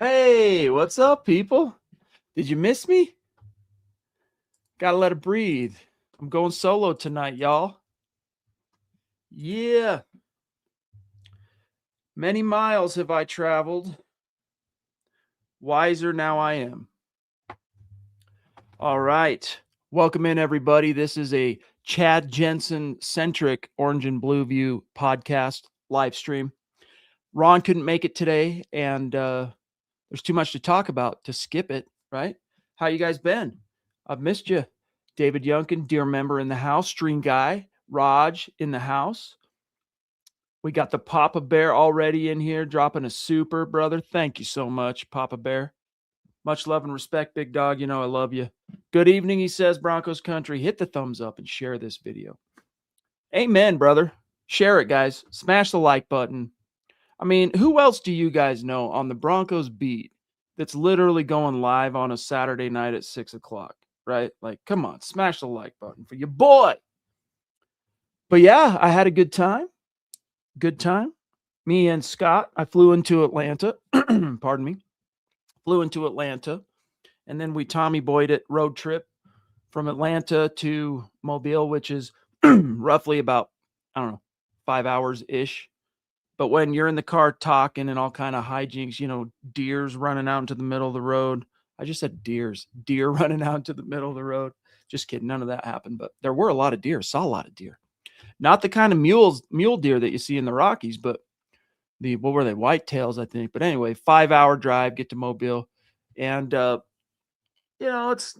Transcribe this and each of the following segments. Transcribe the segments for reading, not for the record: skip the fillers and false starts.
Hey, what's up, people? Did you miss me? Gotta let it breathe. I'm going solo tonight, y'all. Yeah, many miles have I traveled. Wiser now I am. All right. Welcome in, everybody. This is a Chad Jensen centric Orange and Blue View podcast live stream. Ron couldn't make it today, and there's too much to talk about to skip it, right? How you guys been? I've missed you. David Yunkin, dear member in the house. Stream guy, Raj in the house. We got the Papa Bear already in here, dropping a super, brother. Thank you so much, Papa Bear. Much love and respect, big dog. You know I love you. Good evening, he says, Broncos country. Hit the thumbs up and share this video. Amen, brother. Share it, guys. Smash the like button. I mean, who else do you guys know on the Broncos beat that's literally going live on a Saturday night at 6 o'clock, right? Like, come on, smash the like button for your boy. But yeah, I had a good time. Good time. Me and Scott, I flew into Atlanta. Pardon me. Flew into Atlanta. And then we Tommy Boyed it road trip from Atlanta to Mobile, which is roughly about, I don't know, 5 hours ish. But when you're in the car talking and all kind of hijinks, deers running out into the middle of the road. I just said deer running out into the middle of the road. Just kidding. None of that happened, but there were a lot of deer. Saw a lot of deer. Not the kind of mule deer that you see in the Rockies, but what were they? Whitetails, I think. But anyway, 5-hour drive, get to Mobile. And, it's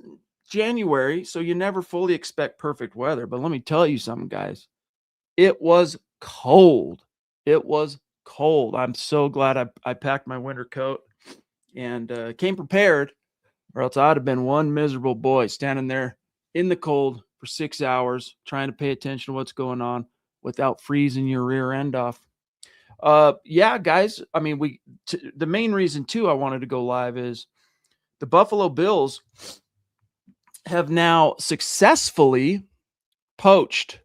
January, so you never fully expect perfect weather. But let me tell you something, guys. It was cold. It was cold. I'm so glad I packed my winter coat and came prepared, or else I'd have been one miserable boy standing there in the cold for 6 hours trying to pay attention to what's going on without freezing your rear end off. Yeah, guys. I mean, the main reason too I wanted to go live is the Buffalo Bills have now successfully poached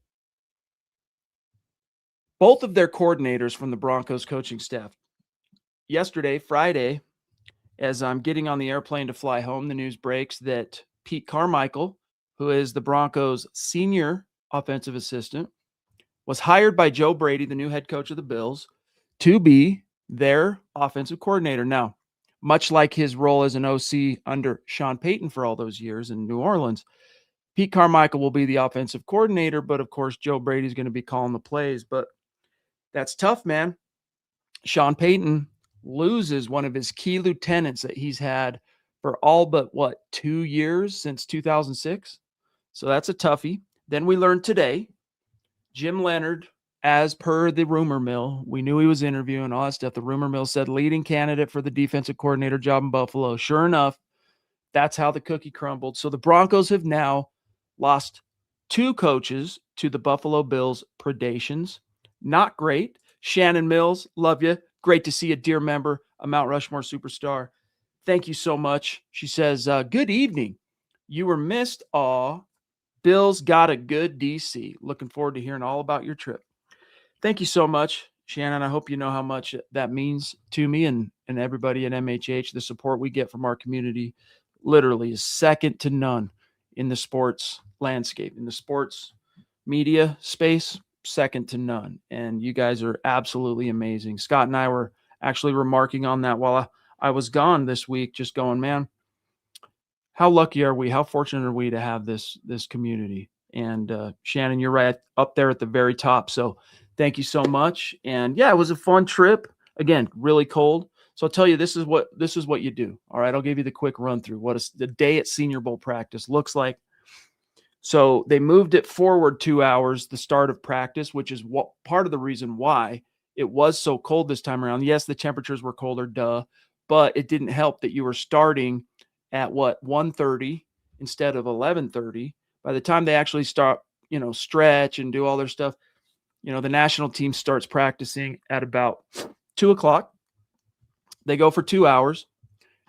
both of their coordinators from the Broncos coaching staff. Yesterday, Friday, as I'm getting on the airplane to fly home, the news breaks that Pete Carmichael, who is the Broncos' senior offensive assistant, was hired by Joe Brady, the new head coach of the Bills, to be their offensive coordinator. Now, much like his role as an OC under Sean Payton for all those years in New Orleans, Pete Carmichael will be the offensive coordinator, but of course, Joe Brady's going to be calling the plays. But that's tough, man. Sean Payton loses one of his key lieutenants that he's had for all but 2 years since 2006. So that's a toughie. Then we learned today, Jim Leonhard, as per the rumor mill, we knew he was interviewing all that stuff. The rumor mill said leading candidate for the defensive coordinator job in Buffalo. Sure enough, that's how the cookie crumbled. So the Broncos have now lost 2 coaches to the Buffalo Bills predations. Not great. Shannon Mills, love you. Great to see a dear member, a Mount Rushmore superstar. Thank you so much. She says, good evening. You were missed. Aw, Bills got a good DC. Looking forward to hearing all about your trip. Thank you so much, Shannon. I hope you know how much that means to me and everybody at MHH. The support we get from our community literally is second to none in the sports landscape, in the sports media space, second to none. And you guys are absolutely amazing. Scott and I were actually remarking on that while I was gone this week, just going, man, how lucky are we? How fortunate are we to have this community? And Shannon, you're right up there at the very top. So thank you so much. And yeah, it was a fun trip. Again, really cold. So I'll tell you, this is what you do. All right, I'll give you the quick run through what the day at Senior Bowl practice looks like. So they moved it forward 2 hours, the start of practice, which is what part of the reason why it was so cold this time around. Yes, the temperatures were colder, but it didn't help that you were starting at 1:30 instead of 11:30. By the time they actually start, stretch and do all their stuff, the national team starts practicing at about 2 o'clock. They go for 2 hours,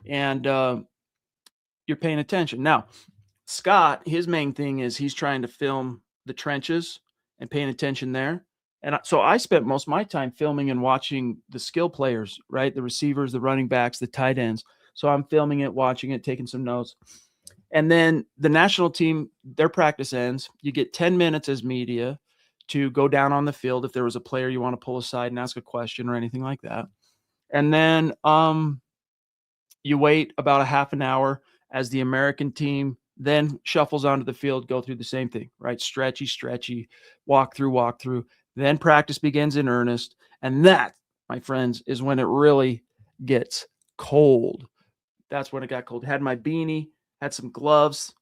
and you're paying attention. Now, Scott, his main thing is he's trying to film the trenches and paying attention there. And so I spent most of my time filming and watching the skill players, right? The receivers, the running backs, the tight ends. So I'm filming it, watching it, taking some notes. And then the national team, their practice ends. You get 10 minutes as media to go down on the field if there was a player you want to pull aside and ask a question or anything like that. And then you wait about a half an hour as the American team then shuffles onto the field, go through the same thing, right? Stretchy, walk through. Then practice begins in earnest. And that, my friends, is when it really gets cold. That's when it got cold. Had my beanie, had some gloves.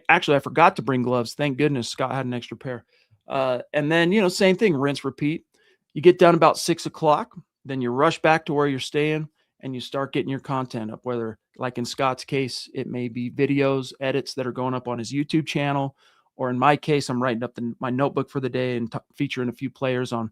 Actually, I forgot to bring gloves. Thank goodness Scott had an extra pair. And then, same thing, rinse, repeat. You get done about 6 o'clock, then you rush back to where you're staying and you start getting your content up, whether, like in Scott's case, it may be videos, edits that are going up on his YouTube channel, or in my case, I'm writing up my notebook for the day and featuring a few players on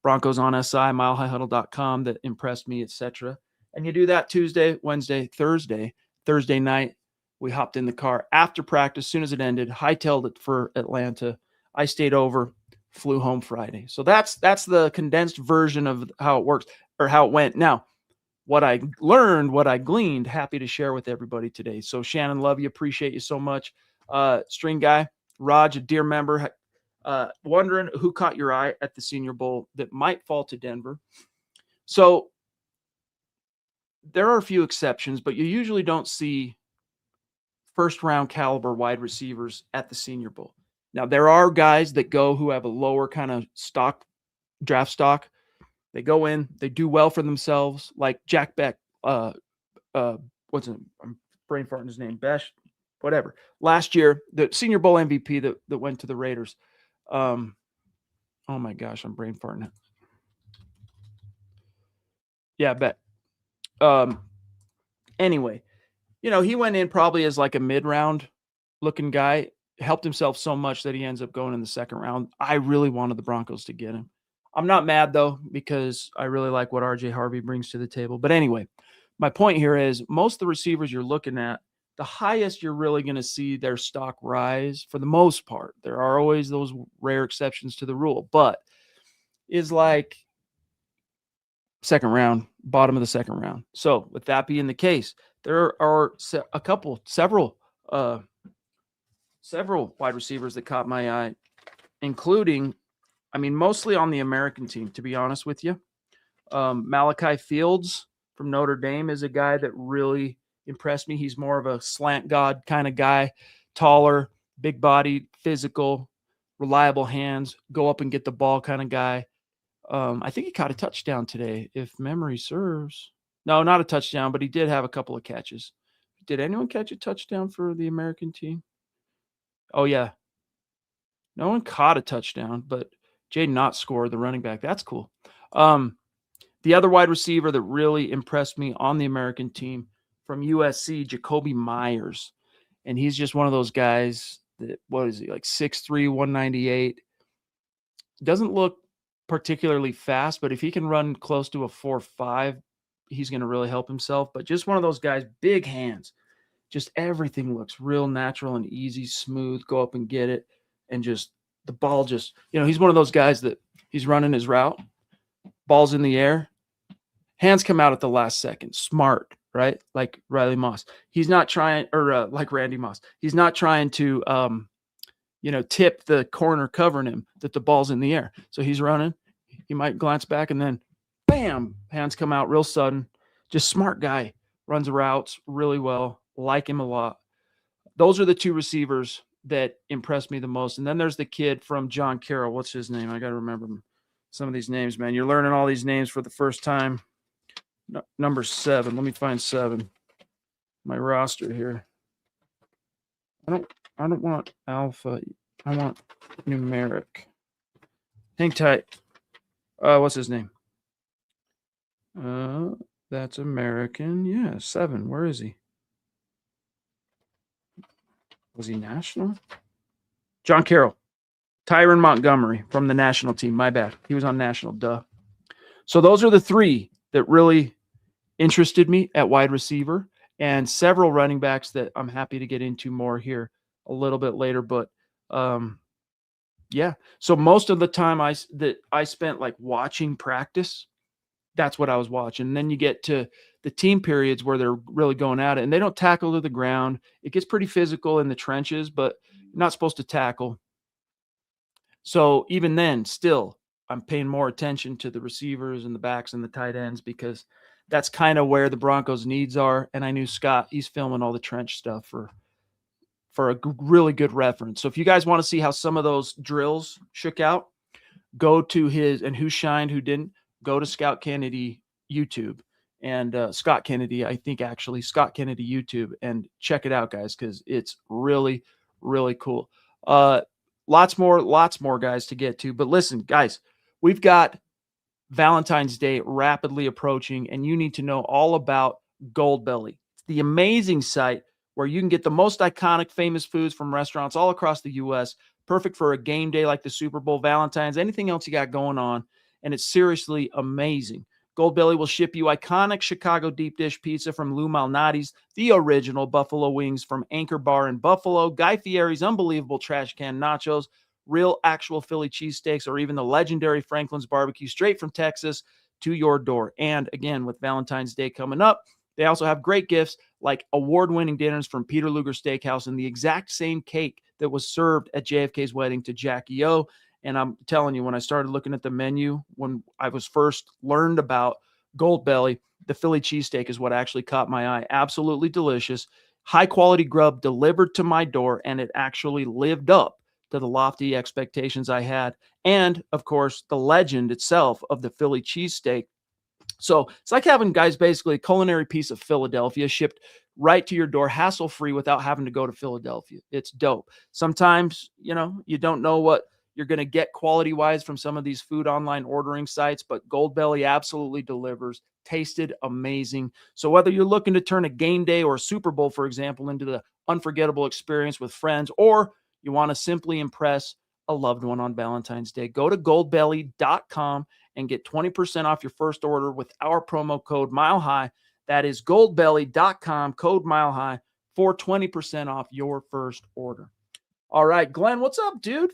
Broncos on SI, milehighhuddle.com that impressed me, etc. And you do that Tuesday, Wednesday, Thursday. Thursday night, we hopped in the car after practice. As soon as it ended, hightailed it for Atlanta. I stayed over, flew home Friday. So that's the condensed version of how it works or how it went. Now, what I learned, what I gleaned, happy to share with everybody today. So Shannon, love you. Appreciate you so much. String guy, Raj, a dear member, wondering who caught your eye at the Senior Bowl that might fall to Denver. So there are a few exceptions, but you usually don't see first-round caliber wide receivers at the Senior Bowl. Now, there are guys that go who have a lower kind of draft stock. They go in, they do well for themselves, like Jack Beck. What's his name? I'm brain farting his name. Besh, whatever. Last year, the Senior Bowl MVP that went to the Raiders. Oh my gosh, I'm brain farting. Yeah, Beck. Anyway, he went in probably as like a mid-round looking guy, helped himself so much that he ends up going in the second round. I really wanted the Broncos to get him. I'm not mad though, because I really like what RJ Harvey brings to the table. But anyway, my point here is most of the receivers you're looking at, the highest you're really going to see their stock rise for the most part. There are always those rare exceptions to the rule, but is like second round, bottom of the second round. So with that being the case, there are several wide receivers that caught my eye, including, mostly on the American team, to be honest with you. Malachi Fields from Notre Dame is a guy that really impressed me. He's more of a slant god kind of guy, taller, big body, physical, reliable hands, go up and get the ball kind of guy. I think he caught a touchdown today, if memory serves. No, not a touchdown, but he did have a couple of catches. Did anyone catch a touchdown for the American team? Oh, yeah. No one caught a touchdown, but Jaden Ott scored, the running back. That's cool. The other wide receiver that really impressed me on the American team from USC, Jacoby Myers. And he's just one of those guys that, what is he, like 6'3", 198. Doesn't look particularly fast, but if he can run close to a 4.5, he's going to really help himself. But just one of those guys, big hands. Just everything looks real natural and easy, smooth, go up and get it. And just the ball just, he's one of those guys that he's running his route, ball's in the air, hands come out at the last second, smart, right? Like Riley Moss. He's not trying, or like Randy Moss. He's not trying to, tip the corner covering him that the ball's in the air. So he's running. He might glance back and then, bam, hands come out real sudden. Just smart guy, runs routes really well. Like him a lot. Those are the two receivers that impressed me the most. And then there's the kid from John Carroll. What's his name? I got to remember some of these names, man. You're learning all these names for the first time. Number 7. Let me find 7. My roster here. I don't want alpha. I want numeric. Hang tight. What's his name? That's American. Yeah, 7. Where is he? Was he national? John Carroll. Tyron Montgomery from the national team. My bad. He was on national. Duh. So those are the 3 that really interested me at wide receiver, and several running backs that I'm happy to get into more here a little bit later. But Yeah. So most of the time that I spent like watching practice, that's what I was watching. And then you get to the team periods where they're really going at it and they don't tackle to the ground. It gets pretty physical in the trenches, but you're not supposed to tackle. So even then, still, I'm paying more attention to the receivers and the backs and the tight ends because that's kind of where the Broncos' needs are. And I knew Scott, he's filming all the trench stuff for a really good reference. So if you guys want to see how some of those drills shook out, go to his, and who shined, who didn't, go to Scott Kennedy YouTube and Scott Kennedy, I think actually Scott Kennedy YouTube, and check it out, guys, because it's really, really cool. Lots more guys to get to. But listen, guys, we've got Valentine's Day rapidly approaching, and you need to know all about Goldbelly. It's the amazing site where you can get the most iconic, famous foods from restaurants all across the U.S., perfect for a game day like the Super Bowl, Valentine's, anything else you got going on, and it's seriously amazing. Goldbelly will ship you iconic Chicago deep dish pizza from Lou Malnati's, the original buffalo wings from Anchor Bar in Buffalo, Guy Fieri's unbelievable trash can nachos, real actual Philly cheesesteaks, or even the legendary Franklin's barbecue straight from Texas to your door. And again, with Valentine's Day coming up, they also have great gifts like award-winning dinners from Peter Luger Steakhouse and the exact same cake that was served at JFK's wedding to Jackie O. And I'm telling you, when I started looking at the menu, when I was first learned about Goldbelly, the Philly cheesesteak is what actually caught my eye. Absolutely delicious. High-quality grub delivered to my door, and it actually lived up to the lofty expectations I had. And, of course, the legend itself of the Philly cheesesteak. So it's like having, guys, basically a culinary piece of Philadelphia shipped right to your door, hassle-free, without having to go to Philadelphia. It's dope. Sometimes, you don't know what you're going to get quality-wise from some of these food online ordering sites, but Goldbelly absolutely delivers. Tasted amazing. So whether you're looking to turn a game day or a Super Bowl, for example, into the unforgettable experience with friends, or you want to simply impress a loved one on Valentine's Day, go to goldbelly.com and get 20% off your first order with our promo code MileHigh. That is goldbelly.com, code MileHigh, for 20% off your first order. All right, Glenn, what's up, dude?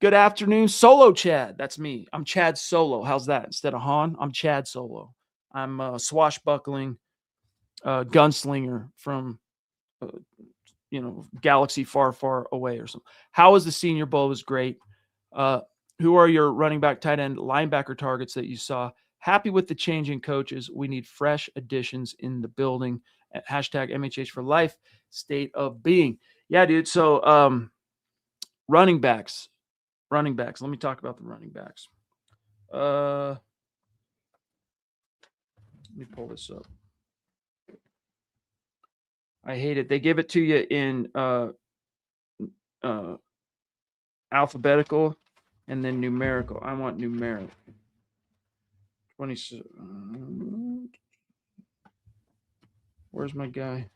Good afternoon. Solo Chad. That's me. I'm Chad Solo. How's that? Instead of Han, I'm Chad Solo. I'm a swashbuckling gunslinger from, galaxy far, far away or something. How was the Senior Bowl? It was great. Who are your running back, tight end, linebacker targets that you saw? Happy with the changing coaches. We need fresh additions in the building. At hashtag MHH for life, state of being. Yeah, dude. So running backs. Let me talk about the running backs. Let me pull this up. I hate it. They give it to you in alphabetical and then numerical. I want numeric. 20. Where's my guy?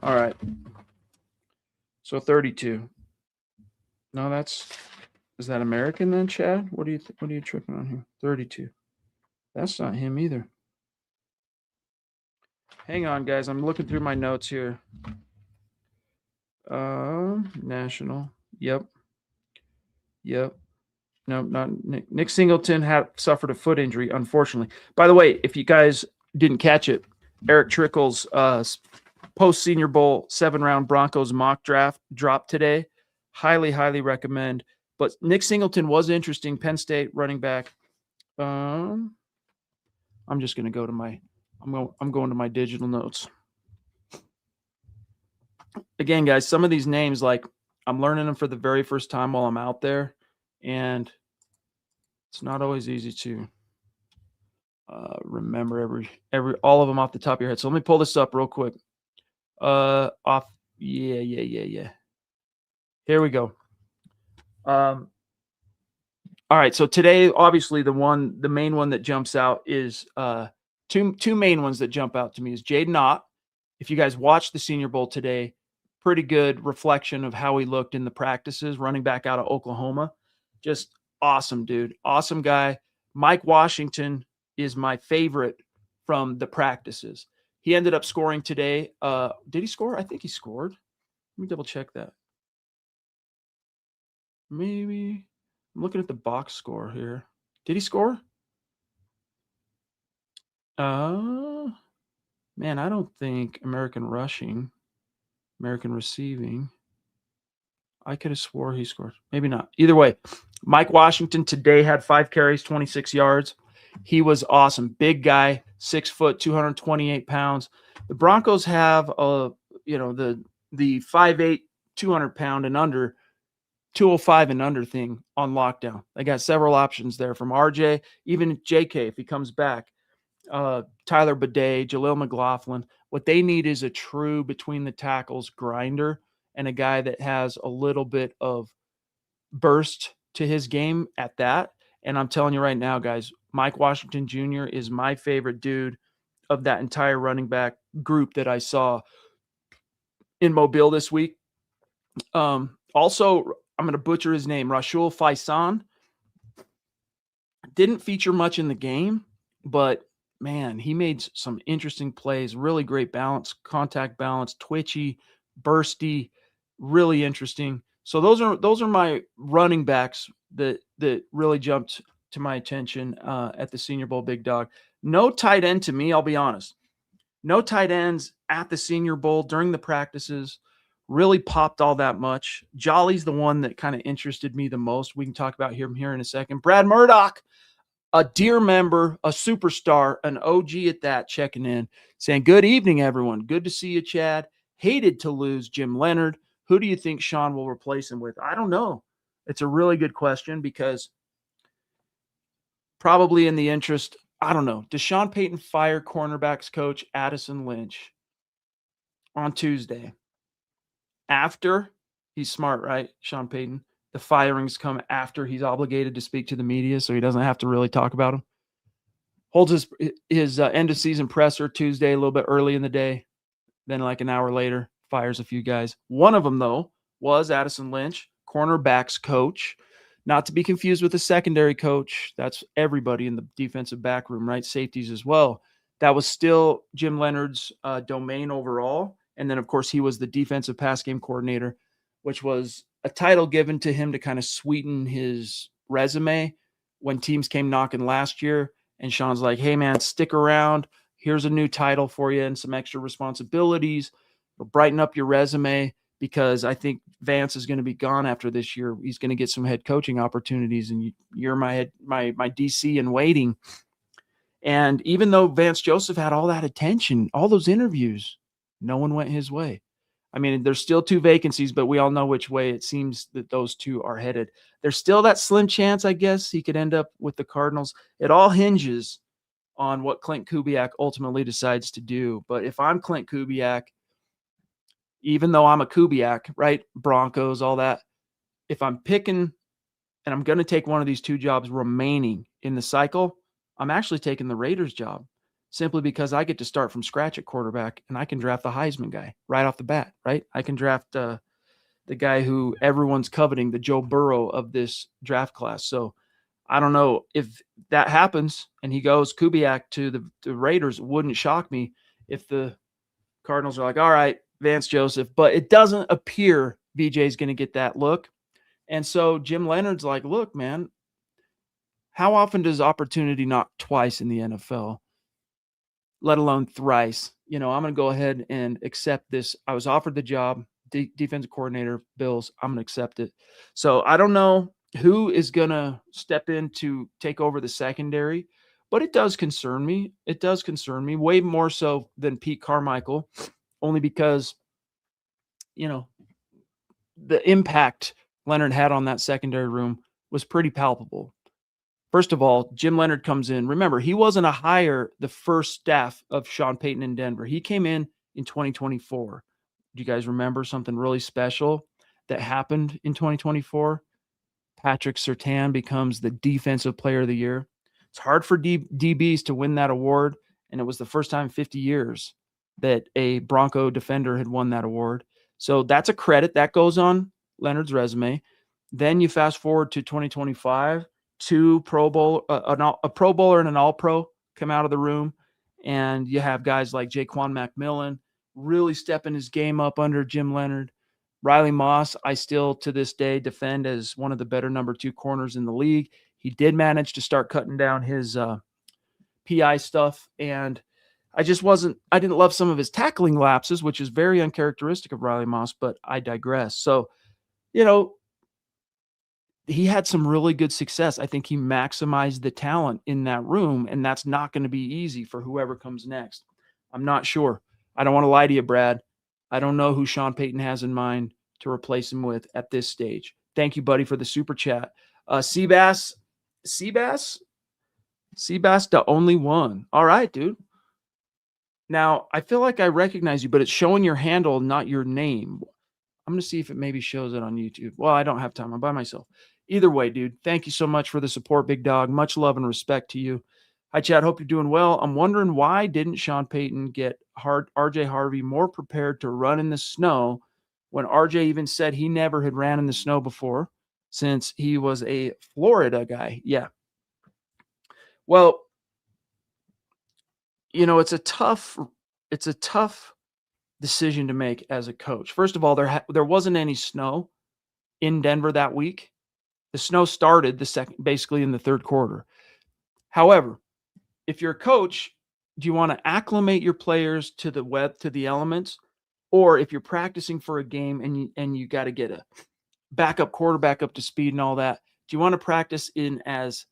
All right. So 32. No, is that American then, Chad? What are you tripping on here? 32. That's not him either. Hang on, guys. I'm looking through my notes here. National. Yep. No, not Nick. Nick Singleton suffered a foot injury, unfortunately. By the way, if you guys didn't catch it, Eric Trickle's post-Senior Bowl 7-round Broncos mock draft dropped today. Highly, highly recommend. But Nick Singleton was interesting. Penn State running back. I'm just going to go to I'm going to my digital notes. Again, guys, some of these names, like, I'm learning them for the very first time while I'm out there, and it's not always easy to remember all of them off the top of your head. So let me pull this up real quick. Yeah. Here we go. All right. So today, obviously, the main one that jumps out is two main ones that jump out to me is Jaden Ott. If you guys watched the Senior Bowl today, pretty good reflection of how he looked in the practices, running back out of Oklahoma. Just awesome, dude. Awesome guy. Mike Washington is my favorite from the practices. He ended up scoring today. Did he score? I think he scored. Let me double check that. Maybe I'm looking at the box score here. Did he score? Man, I don't think American rushing, American receiving. I could have swore he scored. Maybe not. Either way, Mike Washington today had 5 carries, 26 yards. He was awesome. Big guy, 6 foot, 228 pounds. The Broncos have the 5'8", 200-pound and under, 205 and under thing on lockdown. They got several options there from RJ, even JK if he comes back. Tyler Bidet, Jaleel McLaughlin. What they need is a true between the tackles grinder and a guy that has a little bit of burst to his game at that. And I'm telling you right now, guys, Mike Washington Jr. is my favorite dude of that entire running back group that I saw in Mobile this week. Also, I'm going to butcher his name, Rashul Faisan. Didn't feature much in the game, but man, he made some interesting plays, really great balance, contact balance, twitchy, bursty, really interesting. So those are my running backs that really jumped to my attention at the Senior Bowl, Big Dog. No tight end to me, I'll be honest. No tight ends at the Senior Bowl during the practices really popped all that much. Jolly's the one that kind of interested me the most. We can talk about him here in a second. Brad Murdoch, a dear member, a superstar, an OG at that, checking in, saying, good evening, everyone. Good to see you, Chad. Hated to lose Jim Leonhard. Who do you think Sean will replace him with? I don't know. It's a really good question because probably in the interest, I don't know. Does Sean Payton fire cornerbacks coach Addison Lynch on Tuesday? After, he's smart, right, Sean Payton? The firings come after he's obligated to speak to the media, so he doesn't have to really talk about them. Holds his end of season presser Tuesday, a little bit early in the day. Then like an hour later, fires a few guys. One of them, though, was Addison Lynch, cornerbacks coach. Not to be confused with the secondary coach. That's everybody in the defensive back room, right? Safeties as well. That was still Jim Leonhard's domain overall. And then, of course, he was the defensive pass game coordinator, which was a title given to him to kind of sweeten his resume when teams came knocking last year. And Sean's like, hey, man, stick around. Here's a new title for you and some extra responsibilities. It'll brighten up your resume because I think Vance is going to be gone after this year. He's going to get some head coaching opportunities, and you're my DC in waiting. And even though Vance Joseph had all that attention, all those interviews, no one went his way. I mean, there's still 2 vacancies, but we all know which way it seems that those 2 are headed. There's still that slim chance, I guess, he could end up with the Cardinals. It all hinges on what Clint Kubiak ultimately decides to do. But if I'm Clint Kubiak, even though I'm a Kubiak, right, Broncos, all that, if I'm picking and I'm going to take one of these 2 jobs remaining in the cycle, I'm actually taking the Raiders job. Simply because I get to start from scratch at quarterback and I can draft the Heisman guy right off the bat, right? I can draft the guy who everyone's coveting, the Joe Burrow of this draft class. So I don't know if that happens and he goes Kubiak to the Raiders. It wouldn't shock me if the Cardinals are like, all right, Vance Joseph. But it doesn't appear VJ's going to get that look. And so Jim Leonhard's like, look, man, how often does opportunity knock twice in the NFL? Let alone thrice. I'm going to go ahead and accept this. I was offered the job, defensive coordinator, Bills. I'm going to accept it. So I don't know who is going to step in to take over the secondary, but it does concern me. It does concern me way more so than Pete Carmichael, only because, the impact Leonhard had on that secondary room was pretty palpable. First of all, Jim Leonhard comes in. Remember, he wasn't a hire the first staff of Sean Payton in Denver. He came in 2024. Do you guys remember something really special that happened in 2024? Patrick Surtain becomes the Defensive Player of the Year. It's hard for DBs to win that award, and it was the first time in 50 years that a Bronco defender had won that award. So that's a credit. That goes on Leonhard's resume. Then you fast forward to 2025. 2 Pro Bowl, a Pro Bowler and an All-Pro come out of the room, and you have guys like Jaquan McMillan really stepping his game up under Jim Leonhard. Riley Moss, I still to this day defend as one of the better number 2 corners in the league. He did manage to start cutting down his PI stuff, and I didn't love some of his tackling lapses, which is very uncharacteristic of Riley Moss, but I digress. So, he had some really good success. I think he maximized the talent in that room, and that's not going to be easy for whoever comes next. I'm not sure. I don't want to lie to you, Brad. I don't know who Sean Payton has in mind to replace him with at this stage. Thank you, buddy, for the super chat. Seabass, the only one. All right, dude. Now, I feel like I recognize you, but it's showing your handle, not your name. I'm going to see if it maybe shows it on YouTube. Well, I don't have time. I'm by myself. Either way, dude, thank you so much for the support, big dog. Much love and respect to you. Hi, Chad. Hope you're doing well. I'm wondering why didn't Sean Payton get RJ Harvey more prepared to run in the snow when RJ even said he never had ran in the snow before since he was a Florida guy? Yeah. Well, it's a tough decision to make as a coach. First of all, there wasn't any snow in Denver that week. The snow started basically in the third quarter. However, if you're a coach, do you want to acclimate your players to the elements, or if you're practicing for a game and you got to get a backup quarterback up to speed and all that, do you want to practice in as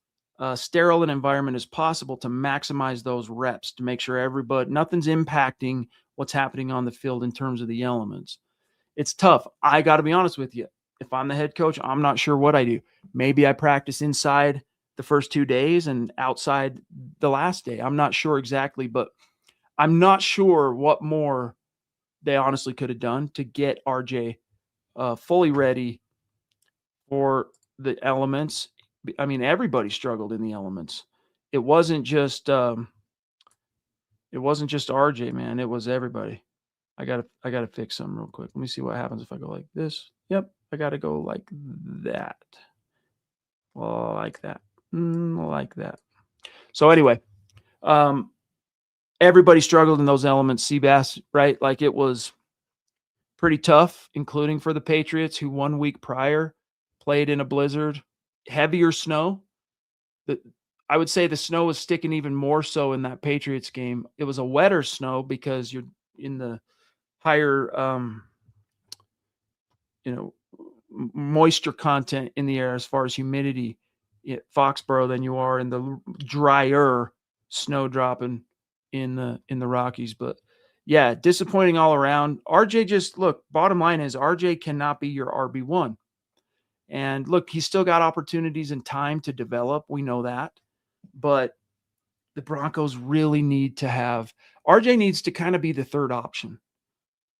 sterile an environment as possible to maximize those reps to make sure nothing's impacting what's happening on the field in terms of the elements? It's tough. I got to be honest with you. If I'm the head coach, I'm not sure what I do. Maybe I practice inside the first 2 days and outside the last day. I'm not sure exactly, but I'm not sure what more they honestly could have done to get RJ fully ready for the elements. I mean, everybody struggled in the elements. It wasn't just RJ, man. It was everybody. I gotta fix something real quick. Let me see what happens if I go like this. Yep, I gotta go like that. Well, like that. Like that. So anyway, everybody struggled in those elements. Seabass, right? Like it was pretty tough, including for the Patriots, who 1 week prior played in a blizzard, heavier snow. I would say the snow was sticking even more so in that Patriots game. It was a wetter snow because you're in the higher, moisture content in the air as far as humidity at Foxborough than you are in the drier snow dropping in the Rockies. But yeah, disappointing all around. RJ bottom line is RJ cannot be your RB1. And look, he's still got opportunities and time to develop. We know that. But the Broncos really need to have RJ needs to kind of be the third option.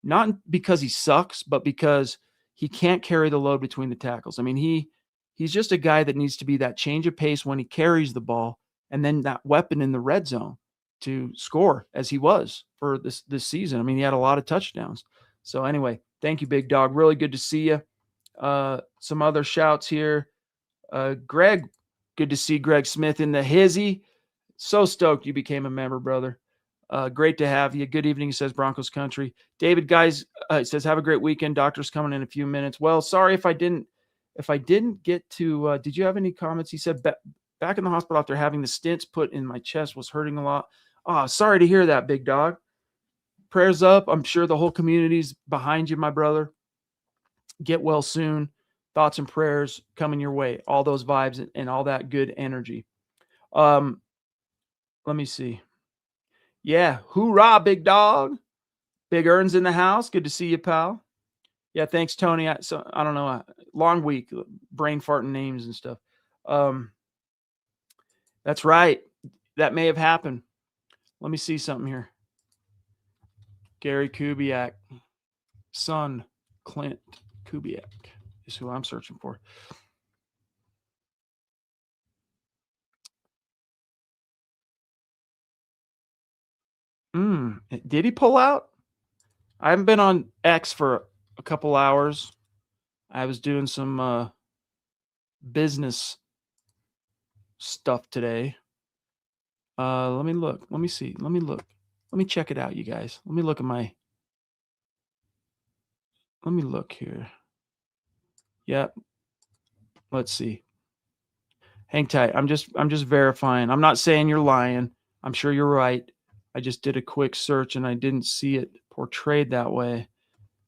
Not because he sucks, but because he can't carry the load between the tackles. I mean, he's just a guy that needs to be that change of pace when he carries the ball, and then that weapon in the red zone to score, as he was for this season. I mean, he had a lot of touchdowns. So anyway, thank you, big dog. Really good to see you. Some other shouts here. Greg, good to see Greg Smith in the hizzy. So stoked you became a member, brother. Great to have you. Good evening, says Broncos Country. David, guys, says, have a great weekend. Doctor's coming in a few minutes. Well, sorry if I didn't get to, did you have any comments? He said, back in the hospital after having the stents put in my chest was hurting a lot. Oh, sorry to hear that, big dog. Prayers up. I'm sure the whole community's behind you, my brother. Get well soon. Thoughts and prayers coming your way. All those vibes and all that good energy. Let me see. Yeah, hoorah, big dog. Big Earn's in the house. Good to see you, pal. Yeah, thanks, Tony. I don't know. Long week, brain farting names and stuff. That's right. That may have happened. Let me see something here. Gary Kubiak, son Clint Kubiak is who I'm searching for. Did he pull out? I haven't been on X for a couple hours. I was doing some business stuff today. Let me look. Let me see. Let me look. Let me check it out, you guys. Let me look at my let me look here. Yep. Let's see. Hang tight. I'm just verifying. I'm not saying you're lying. I'm sure you're right. I just did a quick search and I didn't see it portrayed that way.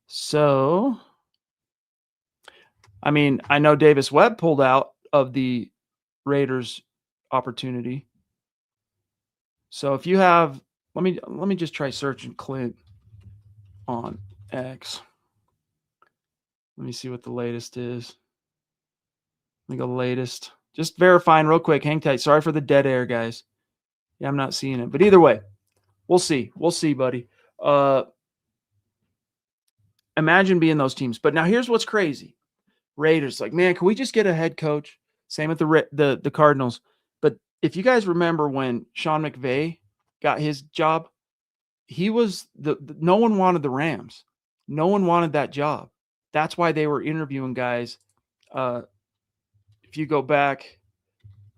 So, I mean, I know Davis Webb pulled out of the Raiders opportunity. So if you have, let me just try searching Clint on X. Let me see what the latest is. Let me go latest. Just verifying real quick. Hang tight. Sorry for the dead air, guys. Yeah, I'm not seeing it. But either way, we'll see. We'll see, buddy. Imagine being those teams. But now here's what's crazy. Raiders, like, man, can we just get a head coach? Same with the Cardinals. But if you guys remember when Sean McVay got his job, he was no one wanted the Rams. No one wanted that job. That's why they were interviewing guys. If you go back,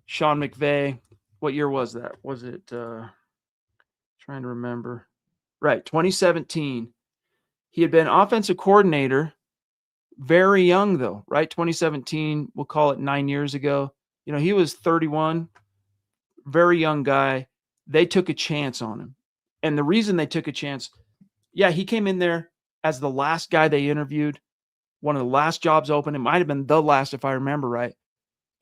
Sean McVay, what year was that? Was it trying to remember? Right, 2017. He had been offensive coordinator, very young though, right? 2017, we'll call it 9 years ago. You know, he was 31, very young guy. They took a chance on him. And the reason they took a chance, yeah, he came in there as the last guy they interviewed, one of the last jobs open. It might have been the last, if I remember right.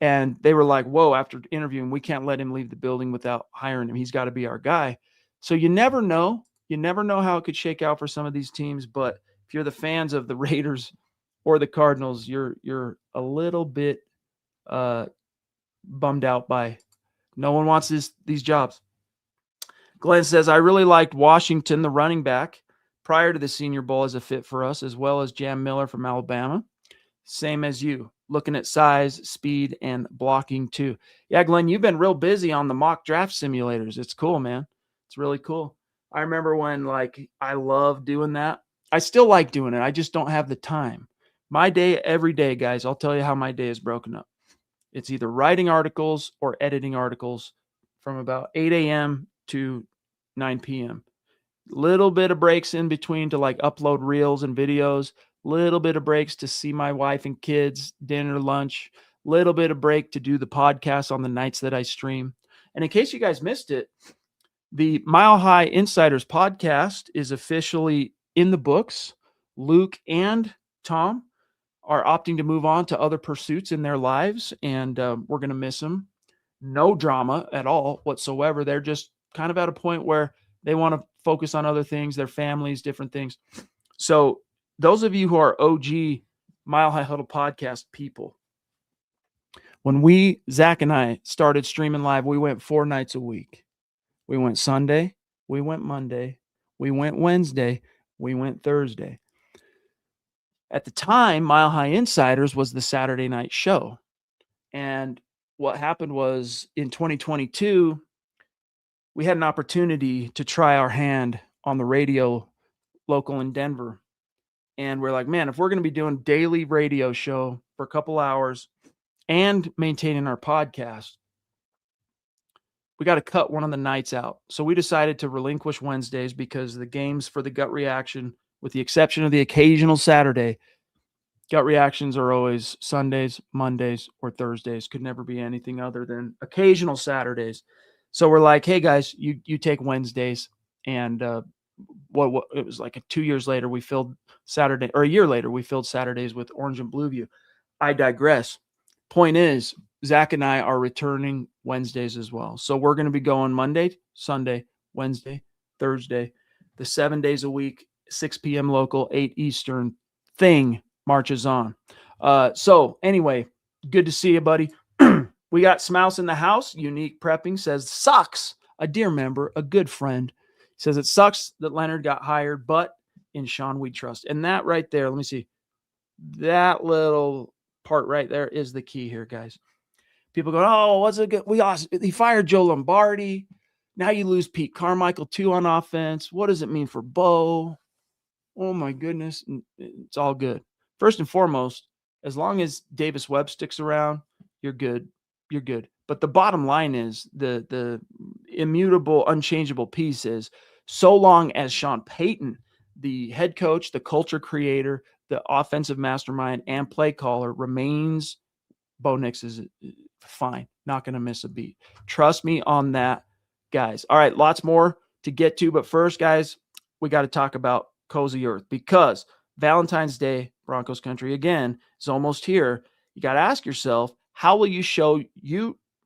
And they were like, whoa, after interviewing, we can't let him leave the building without hiring him. He's got to be our guy. So you never know. You never know how it could shake out for some of these teams. But if you're the fans of the Raiders or the Cardinals, you're a little bit bummed out by no one wants these jobs. Glenn says, I really liked Washington, the running back, prior to the Senior Bowl as a fit for us, as well as Jam Miller from Alabama. Same as you, looking at size, speed, and blocking too. Yeah, Glenn, you've been real busy on the mock draft simulators. It's cool, man. It's really cool. I remember when, like, I love doing that. I still like doing it. I just don't have the time. My day, every day, guys, I'll tell you how my day is broken up. It's either writing articles or editing articles from about 8 a.m. to 9 p.m. Little bit of breaks in between to like upload reels and videos, little bit of breaks to see my wife and kids, dinner, lunch, little bit of break to do the podcast on the nights that I stream. And in case you guys missed it, the Mile High Insiders podcast is officially in the books. Luke and Tom are opting to move on to other pursuits in their lives, and we're going to miss them. No drama at all whatsoever. They're just kind of at a point where they want to focus on other things, their families, different things. So those of you who are OG Mile High Huddle podcast people, when Zach and I started streaming live, we went 4 nights a week. We went Sunday, we went Monday, we went Wednesday, we went Thursday. At the time, Mile High Insiders was the Saturday night show. And what happened was in 2022, we had an opportunity to try our hand on the radio local in Denver. And we're like, man, if we're going to be doing daily radio show for a couple hours and maintaining our podcast, we got to cut one of the nights out. So we decided to relinquish Wednesdays because the games for the gut reaction, with the exception of the occasional Saturday, gut reactions are always Sundays, Mondays, or Thursdays. Could never be anything other than occasional Saturdays. So we're like, hey guys, you take Wednesdays. And what it was like 2 years later, we filled Saturday, or a year later, we filled Saturdays with Orange and Blueview. I digress. Point is, Zach and I are returning Wednesdays as well. So we're going to be going Monday, Sunday, Wednesday, Thursday, the 7 days a week, 6 p.m. local, 8 Eastern thing marches on. So anyway, good to see you, buddy. We got Smouse in the house. Unique Prepping says, sucks. A dear member, a good friend. Says it sucks that Leonhard got hired, but in Sean we trust. And that right there, let me see. That little part right there is the key here, guys. People go, oh, what's it good? He fired Joe Lombardi. Now you lose Pete Carmichael too on offense. What does it mean for Bo? Oh my goodness. It's all good. First and foremost, as long as Davis Webb sticks around, you're good. You're good. But the bottom line is the immutable, unchangeable piece is so long as Sean Payton, the head coach, the culture creator, the offensive mastermind and play caller, remains Bo Nix is fine. Not going to miss a beat. Trust me on that, guys. All right, lots more to get to. But first, guys, we got to talk about Cozy Earth, because Valentine's Day, Broncos country, again, is almost here. You got to ask yourself, how will you show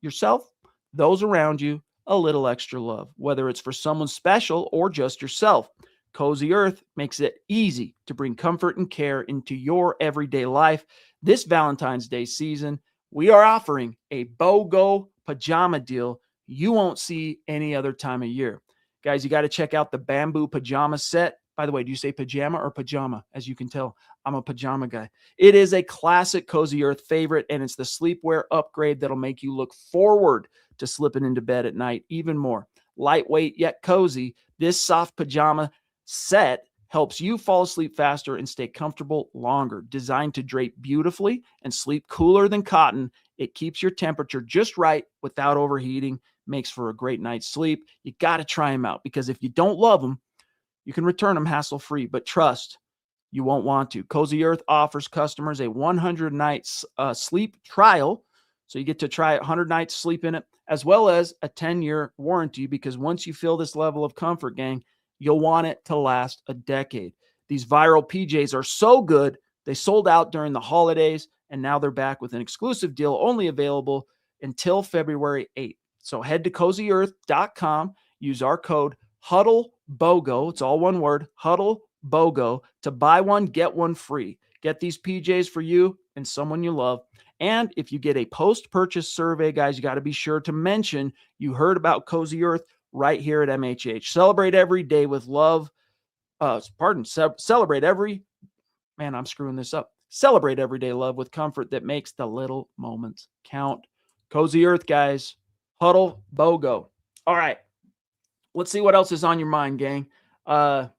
yourself, those around you, a little extra love, whether it's for someone special or just yourself? Cozy Earth makes it easy to bring comfort and care into your everyday life. This Valentine's Day season, we are offering a BOGO pajama deal you won't see any other time of year. Guys, you got to check out the bamboo pajama set. By the way, do you say pajama or pajama? As you can tell, I'm a pajama guy. It is a classic Cozy Earth favorite, and it's the sleepwear upgrade that'll make you look forward to slipping into bed at night even more. Lightweight yet cozy, this soft pajama set helps you fall asleep faster and stay comfortable longer. Designed to drape beautifully and sleep cooler than cotton, it keeps your temperature just right without overheating, makes for a great night's sleep. You got to try them out, because if you don't love them, you can return them hassle-free, but trust, you won't want to. Cozy Earth offers customers a 100-night sleep trial, so you get to try 100 nights sleep in it, as well as a 10-year warranty, because once you feel this level of comfort, gang, you'll want it to last a decade. These viral PJs are so good, they sold out during the holidays, and now they're back with an exclusive deal only available until February 8th. So head to CozyEarth.com, use our code HUDDLEBOGO, it's all one word, HUDDLEBOGO, to buy one, get one free. Get these PJs for you and someone you love. And if you get a post-purchase survey, guys, you got to be sure to mention you heard about Cozy Earth right here at MHH. Celebrate every day with love. Celebrate every, man, I'm screwing this up. Celebrate everyday love with comfort that makes the little moments count. Cozy Earth, guys. Huddle, BOGO. All right. Let's see what else is on your mind, gang. All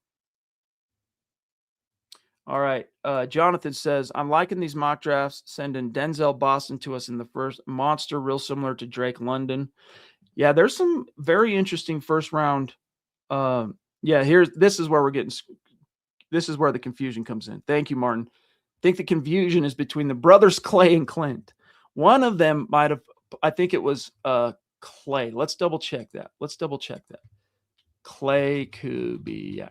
right. Jonathan says, I'm liking these mock drafts, sending Denzel Boston to us in the first. Monster, real similar to Drake London. Yeah, there's some very interesting first round. This is where the confusion comes in. Thank you, Martin. I think the confusion is between the brothers Clay and Clint. One of them might have, I think it was Clay. Let's double check that. Clay Kubiak.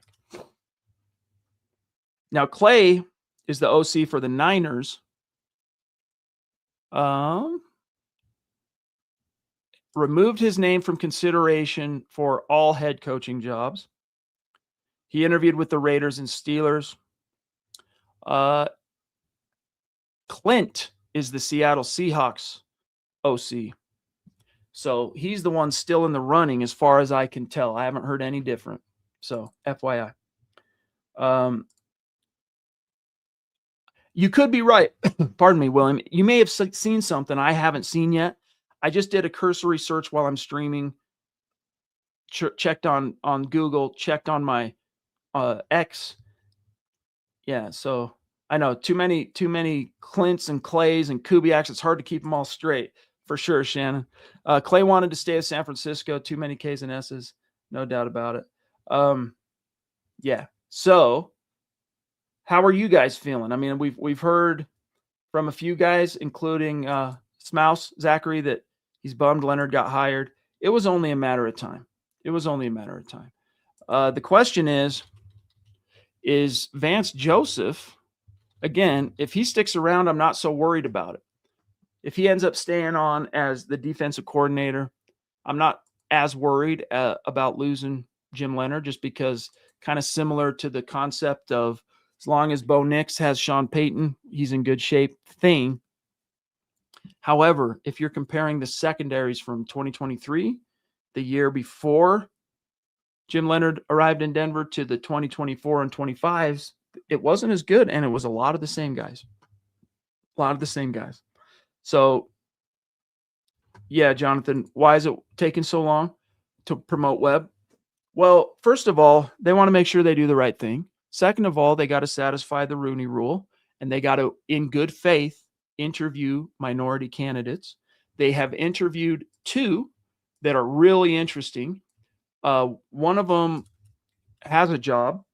Now, Clay is the OC for the Niners. Removed his name from consideration for all head coaching jobs. He interviewed with the Raiders and Steelers. Clint is the Seattle Seahawks OC. So he's the one still in the running as far as I can tell. I haven't heard any different. So FYI. You could be right. Pardon me, William. You may have seen something I haven't seen yet. I just did a cursory search while I'm streaming. Checked on Google, checked on my X. Yeah, so I know too many Clints and Clays and Kubiaks. It's hard to keep them all straight, for sure, Shannon. Clay wanted to stay at San Francisco. Too many K's and S's, no doubt about it. Yeah. So, how are you guys feeling? I mean, we've heard from a few guys, including Smouse Zachary, that he's bummed Leonhard got hired. It was only a matter of time. The question is Vance Joseph, again, if he sticks around, I'm not so worried about it. If he ends up staying on as the defensive coordinator, I'm not as worried about losing Jim Leonhard, just because kind of similar to the concept of as long as Bo Nix has Sean Payton, he's in good shape thing. However, if you're comparing the secondaries from 2023, the year before Jim Leonhard arrived in Denver, to the 2024 and 25s, it wasn't as good, and it was a lot of the same guys. So, yeah, Jonathan, why is it taking so long to promote Webb? Well, first of all, they want to make sure they do the right thing. Second of all, they got to satisfy the Rooney Rule, and they got to, in good faith, interview minority candidates. They have interviewed two that are really interesting. One of them has a job.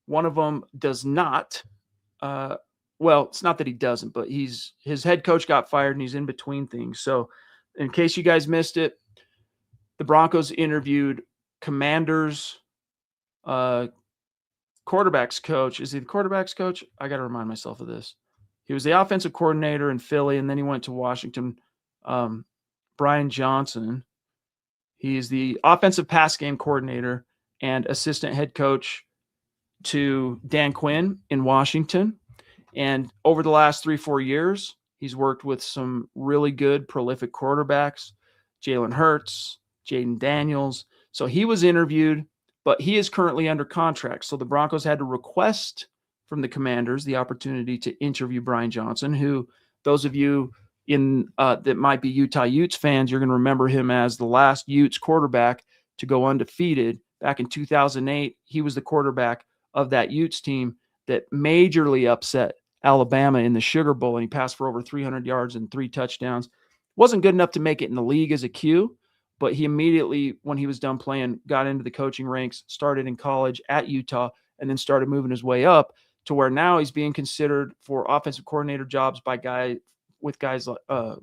One of them does not. well, it's not that he doesn't, but his head coach got fired and he's in between things. So in case you guys missed it, the Broncos interviewed Commanders quarterbacks coach. Is he the quarterbacks coach? I got to remind myself of this. He was the offensive coordinator in Philly, and then he went to Washington. Brian Johnson. He's the offensive pass game coordinator and assistant head coach to Dan Quinn in Washington. And over the last 3-4 years, he's worked with some really good, prolific quarterbacks, Jalen Hurts, Jaden Daniels. So he was interviewed, but he is currently under contract. So the Broncos had to request from the Commanders the opportunity to interview Brian Johnson, who those of you in that might be Utah Utes fans, you're going to remember him as the last Utes quarterback to go undefeated. Back in 2008, he was the quarterback of that Utes team that majorly upset Alabama in the Sugar Bowl, and he passed for over 300 yards and 3 touchdowns. Wasn't good enough to make it in the league as a Q, but he immediately, when he was done playing, got into the coaching ranks, started in college at Utah, and then started moving his way up to where now he's being considered for offensive coordinator jobs by guys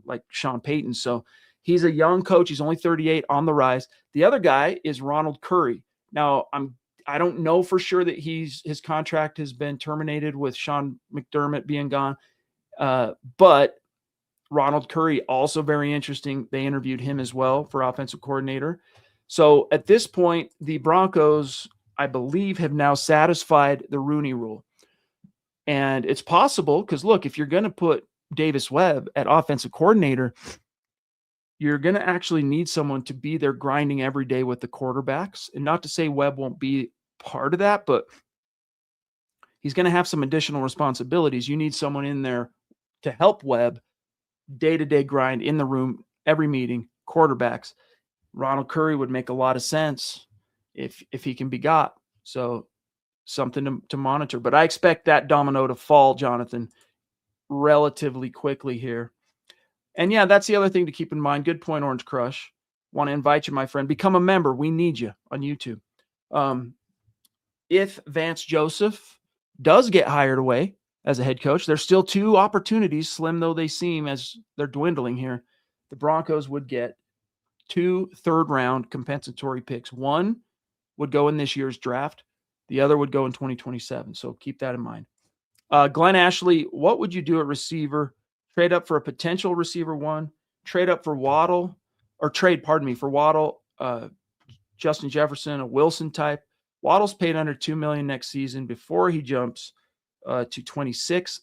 like Sean Payton. So he's a young coach. He's only 38, on the rise. The other guy is Ronald Curry. Now, I don't know for sure that his contract has been terminated with Sean McDermott being gone, but Ronald Curry, also very interesting. They interviewed him as well for offensive coordinator. So at this point, the Broncos, I believe, have now satisfied the Rooney Rule. And it's possible because, look, if you're going to put Davis Webb at offensive coordinator, you're going to actually need someone to be there grinding every day with the quarterbacks. And not to say Webb won't be part of that, but he's going to have some additional responsibilities. You need someone in there to help Webb day-to-day grind in the room, every meeting, quarterbacks. Ronald Curry would make a lot of sense if he can be got. So something to monitor. But I expect that domino to fall, Jonathan, relatively quickly here. And yeah, that's the other thing to keep in mind. Good point, Orange Crush. Want to invite you, my friend. Become a member. We need you on YouTube. If Vance Joseph does get hired away as a head coach, there's still 2 opportunities, slim though they seem as they're dwindling here. The Broncos would get 2 third-round compensatory picks. One would go in this year's draft. The other would go in 2027. So keep that in mind. Glenn Ashley, what would you do at receiver? Trade up for a potential receiver 1, trade up for Waddle, or trade, for Waddle, Justin Jefferson, a Wilson type. Waddle's paid under $2 million next season before he jumps to 26.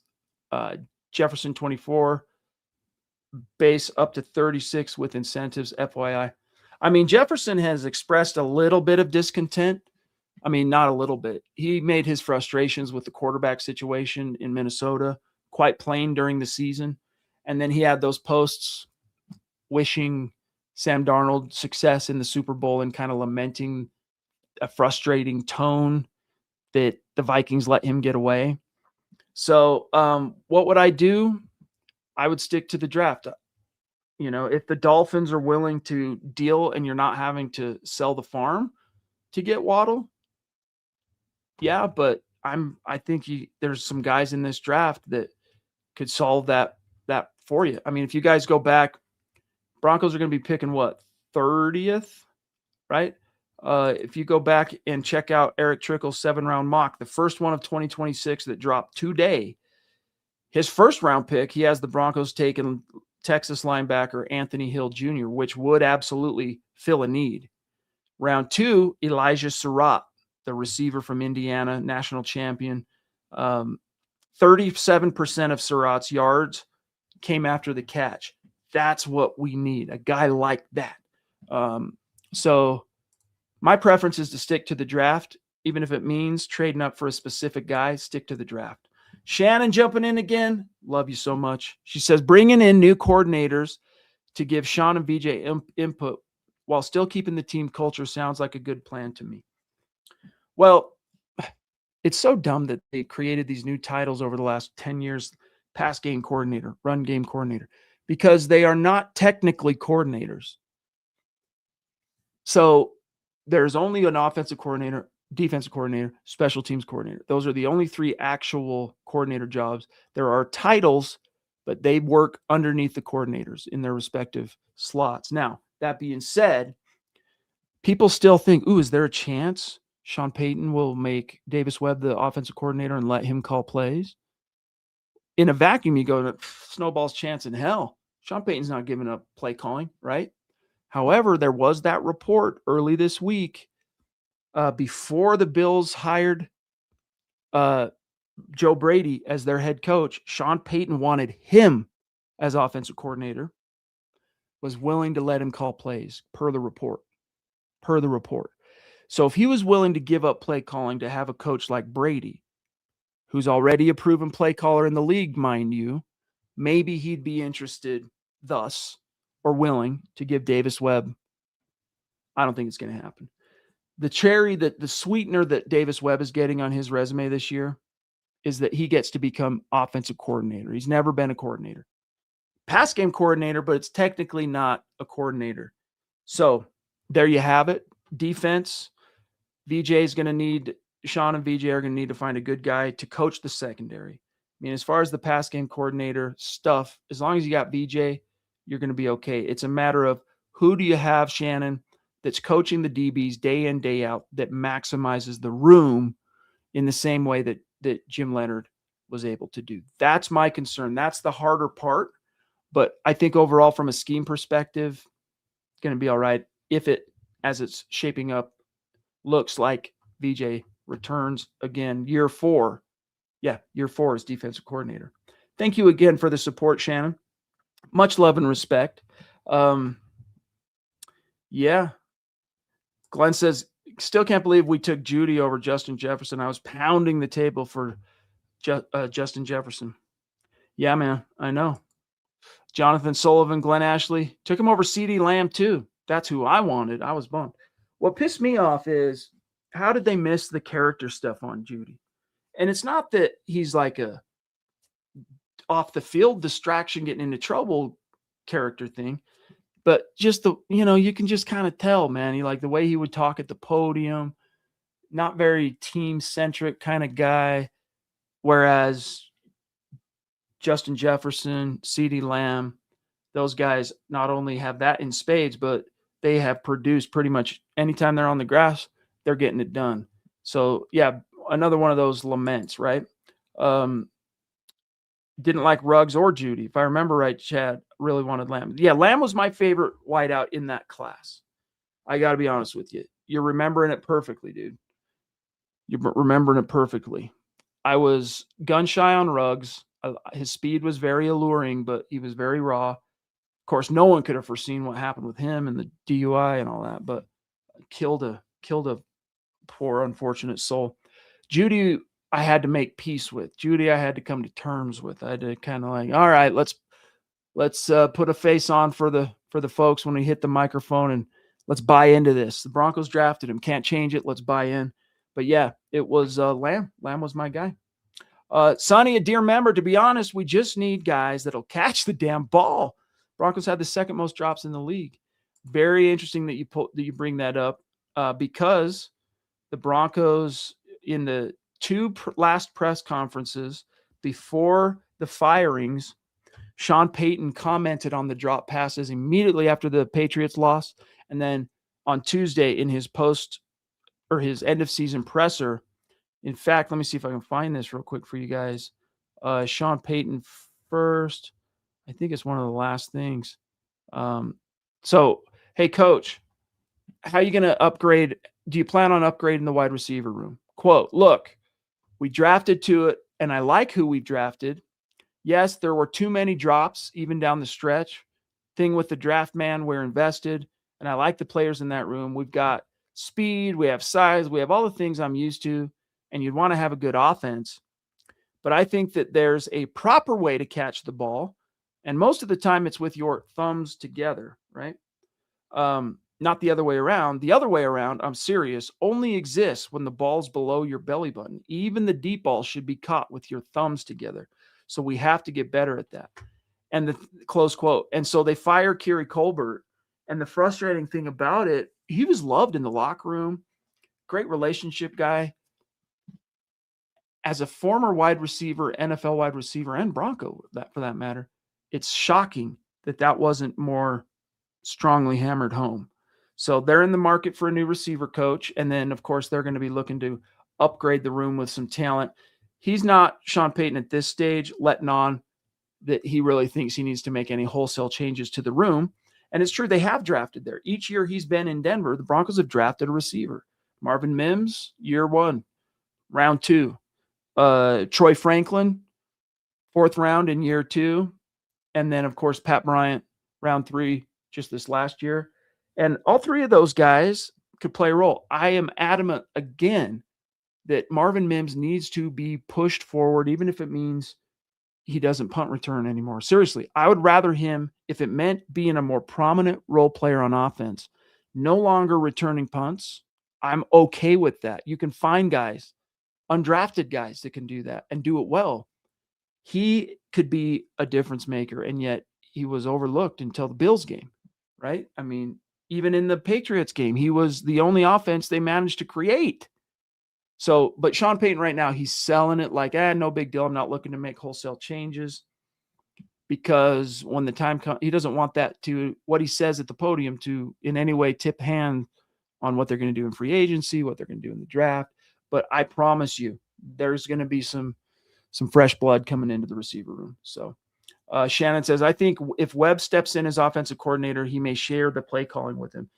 Jefferson 24, base up to 36 with incentives, FYI. I mean, Jefferson has expressed a little bit of discontent. I mean, not a little bit. He made his frustrations with the quarterback situation in Minnesota quite plain during the season. And then he had those posts wishing Sam Darnold success in the Super Bowl and kind of lamenting a frustrating tone that the Vikings let him get away. So what would I do? I would stick to the draft. You know, if the Dolphins are willing to deal and you're not having to sell the farm to get Waddle, yeah, but I think there's some guys in this draft that could solve that for you. I mean, if you guys go back, Broncos are going to be picking what, 30th, right? If you go back and check out Eric Trickle's 7-round mock, the first one of 2026 that dropped today, his first-round pick, he has the Broncos taking Texas linebacker Anthony Hill Jr., which would absolutely fill a need. Round 2, Elijah Surratt, the receiver from Indiana, national champion. 37% of Surratt's yards came after the catch. That's what we need, a guy like that. So my preference is to stick to the draft, even if it means trading up for a specific guy, stick to the draft. Shannon jumping in again. Love you so much. She says, bringing in new coordinators to give Sean and VJ input while still keeping the team culture sounds like a good plan to me. Well, it's so dumb that they created these new titles over the last 10 years, pass game coordinator, run game coordinator, because they are not technically coordinators. So there's only an offensive coordinator. defensive coordinator, special teams coordinator. Those are the only 3 actual coordinator jobs. There are titles, but they work underneath the coordinators in their respective slots. Now, that being said, people still think, is there a chance Sean Payton will make Davis Webb the offensive coordinator and let him call plays? In a vacuum, you go, snowball's chance in hell. Sean Payton's not giving up play calling, right? However, there was that report early this week before the Bills hired Joe Brady as their head coach. Sean Payton wanted him as offensive coordinator, was willing to let him call plays per the report. So if he was willing to give up play calling to have a coach like Brady, who's already a proven play caller in the league, mind you, maybe he'd be interested thus or willing to give Davis Webb. I don't think it's going to happen. The sweetener that Davis Webb is getting on his resume this year is that he gets to become offensive coordinator. He's never been a coordinator. Pass game coordinator, but it's technically not a coordinator. So there you have it. Defense, Sean and VJ are going to need to find a good guy to coach the secondary. I mean, as far as the pass game coordinator stuff, as long as you got VJ, you're going to be okay. It's a matter of who do you have, Shannon, that's coaching the DBs day in, day out, that maximizes the room in the same way that Jim Leonhard was able to do. That's my concern. That's the harder part. But I think overall, from a scheme perspective, it's going to be all right if it, as it's shaping up, looks like VJ returns again year 4. Yeah, year 4 as defensive coordinator. Thank you again for the support, Shannon. Much love and respect. Yeah. Glenn says, still can't believe we took Judy over Justin Jefferson. I was pounding the table for Justin Jefferson. Yeah, man, I know. Jonathan Sullivan, Glenn Ashley, took him over CeeDee Lamb too. That's who I wanted. I was bummed. What pissed me off is, how did they miss the character stuff on Judy? And it's not that he's like a off the field distraction, getting into trouble character thing, but just you can just kind of tell, man. He, like, the way he would talk at the podium, not very team centric kind of guy. Whereas Justin Jefferson, CeeDee Lamb, those guys not only have that in spades, but they have produced pretty much anytime they're on the grass, they're getting it done. So yeah, another one of those laments, right? Didn't like Ruggs or Judy. If I remember right, Chad really wanted Lamb. Yeah, Lamb was my favorite wideout in that class. I got to be honest with you. You're remembering it perfectly, dude. You're remembering it perfectly. I was gun shy on Ruggs. His speed was very alluring, but he was very raw. Of course, no one could have foreseen what happened with him and the DUI and all that, but killed a poor, unfortunate soul. Judy, I had to make peace with. Judy, I had to come to terms with. I had to kind of like, all right, let's put a face on for the folks when we hit the microphone, and let's buy into this. The Broncos drafted him. Can't change it. Let's buy in. But yeah, it was Lamb. Lamb was my guy. Sonny, a dear member, to be honest, we just need guys that'll catch the damn ball. Broncos had the second most drops in the league. Very interesting that you bring that up because the Broncos, in the 2 last press conferences before the firings, Sean Payton commented on the drop passes immediately after the Patriots loss. And then on Tuesday in his his end of season presser, in fact, let me see if I can find this real quick for you guys. Sean Payton first. I think it's one of the last things. So, hey, coach, how are you going to upgrade? Do you plan on upgrading the wide receiver room? Quote, look, we drafted to it, and I like who we drafted. Yes, there were too many drops, even down the stretch. Thing with the draft man, we're invested, and I like the players in that room. We've got speed, we have size, we have all the things I'm used to, and you'd want to have a good offense. But I think that there's a proper way to catch the ball, and most of the time it's with your thumbs together, right? Not the other way around. The other way around, I'm serious, only exists when the ball's below your belly button. Even the deep ball should be caught with your thumbs together. So we have to get better at that. And the close quote. And so they fire Kerry Colbert. And the frustrating thing about it, he was loved in the locker room. great relationship guy. As a former wide receiver, NFL wide receiver, and Bronco, that for that matter, it's shocking that wasn't more strongly hammered home. So they're in the market for a new receiver coach. And then, of course, they're going to be looking to upgrade the room with some talent. He's not, Sean Payton at this stage, letting on that he really thinks he needs to make any wholesale changes to the room. And it's true, they have drafted there. Each year he's been in Denver, the Broncos have drafted a receiver. Marvin Mims, year 1, round 2. Troy Franklin, 4th round in year 2. And then, of course, Pat Bryant, round 3, just this last year. And all 3 of those guys could play a role. I am adamant again that Marvin Mims needs to be pushed forward, even if it means he doesn't punt return anymore. Seriously, I would rather him, if it meant being a more prominent role player on offense, no longer returning punts. I'm okay with that. You can find guys, undrafted guys that can do that and do it well. He could be a difference maker, and yet he was overlooked until the Bills game, right? I mean, even in the Patriots game, he was the only offense they managed to create. So, but Sean Payton right now, he's selling it like, no big deal. I'm not looking to make wholesale changes, because when the time comes, he doesn't want that to, what he says at the podium, to in any way tip hand on what they're going to do in free agency, what they're going to do in the draft. But I promise you, there's going to be some fresh blood coming into the receiver room. So Shannon says, I think if Webb steps in as offensive coordinator, he may share the play calling with him.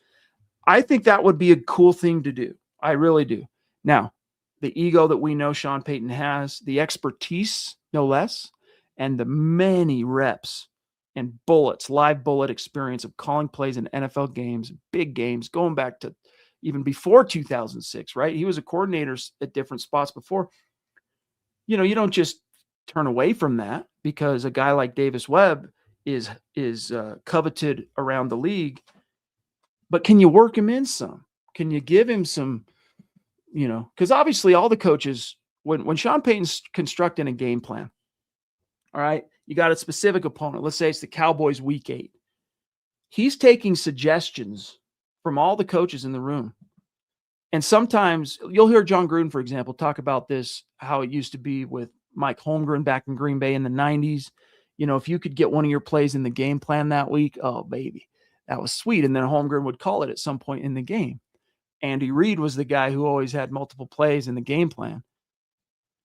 I think that would be a cool thing to do. I really do. Now, the ego that we know Sean Payton has, the expertise, no less, and the many reps and bullets, live bullet experience of calling plays in NFL games, big games, going back to even before 2006, right? He was a coordinator at different spots before. You know, you don't just turn away from that because a guy like Davis Webb is coveted around the league. But can you work him in some? Can you give him some, you know, because obviously all the coaches, when Sean Payton's constructing a game plan, all right, you got a specific opponent. Let's say it's the Cowboys week 8. He's taking suggestions from all the coaches in the room. And sometimes you'll hear John Gruden, for example, talk about this, how it used to be with Mike Holmgren back in Green Bay in the 90s. You know, if you could get one of your plays in the game plan that week, oh, baby, that was sweet. And then Holmgren would call it at some point in the game. Andy Reid was the guy who always had multiple plays in the game plan.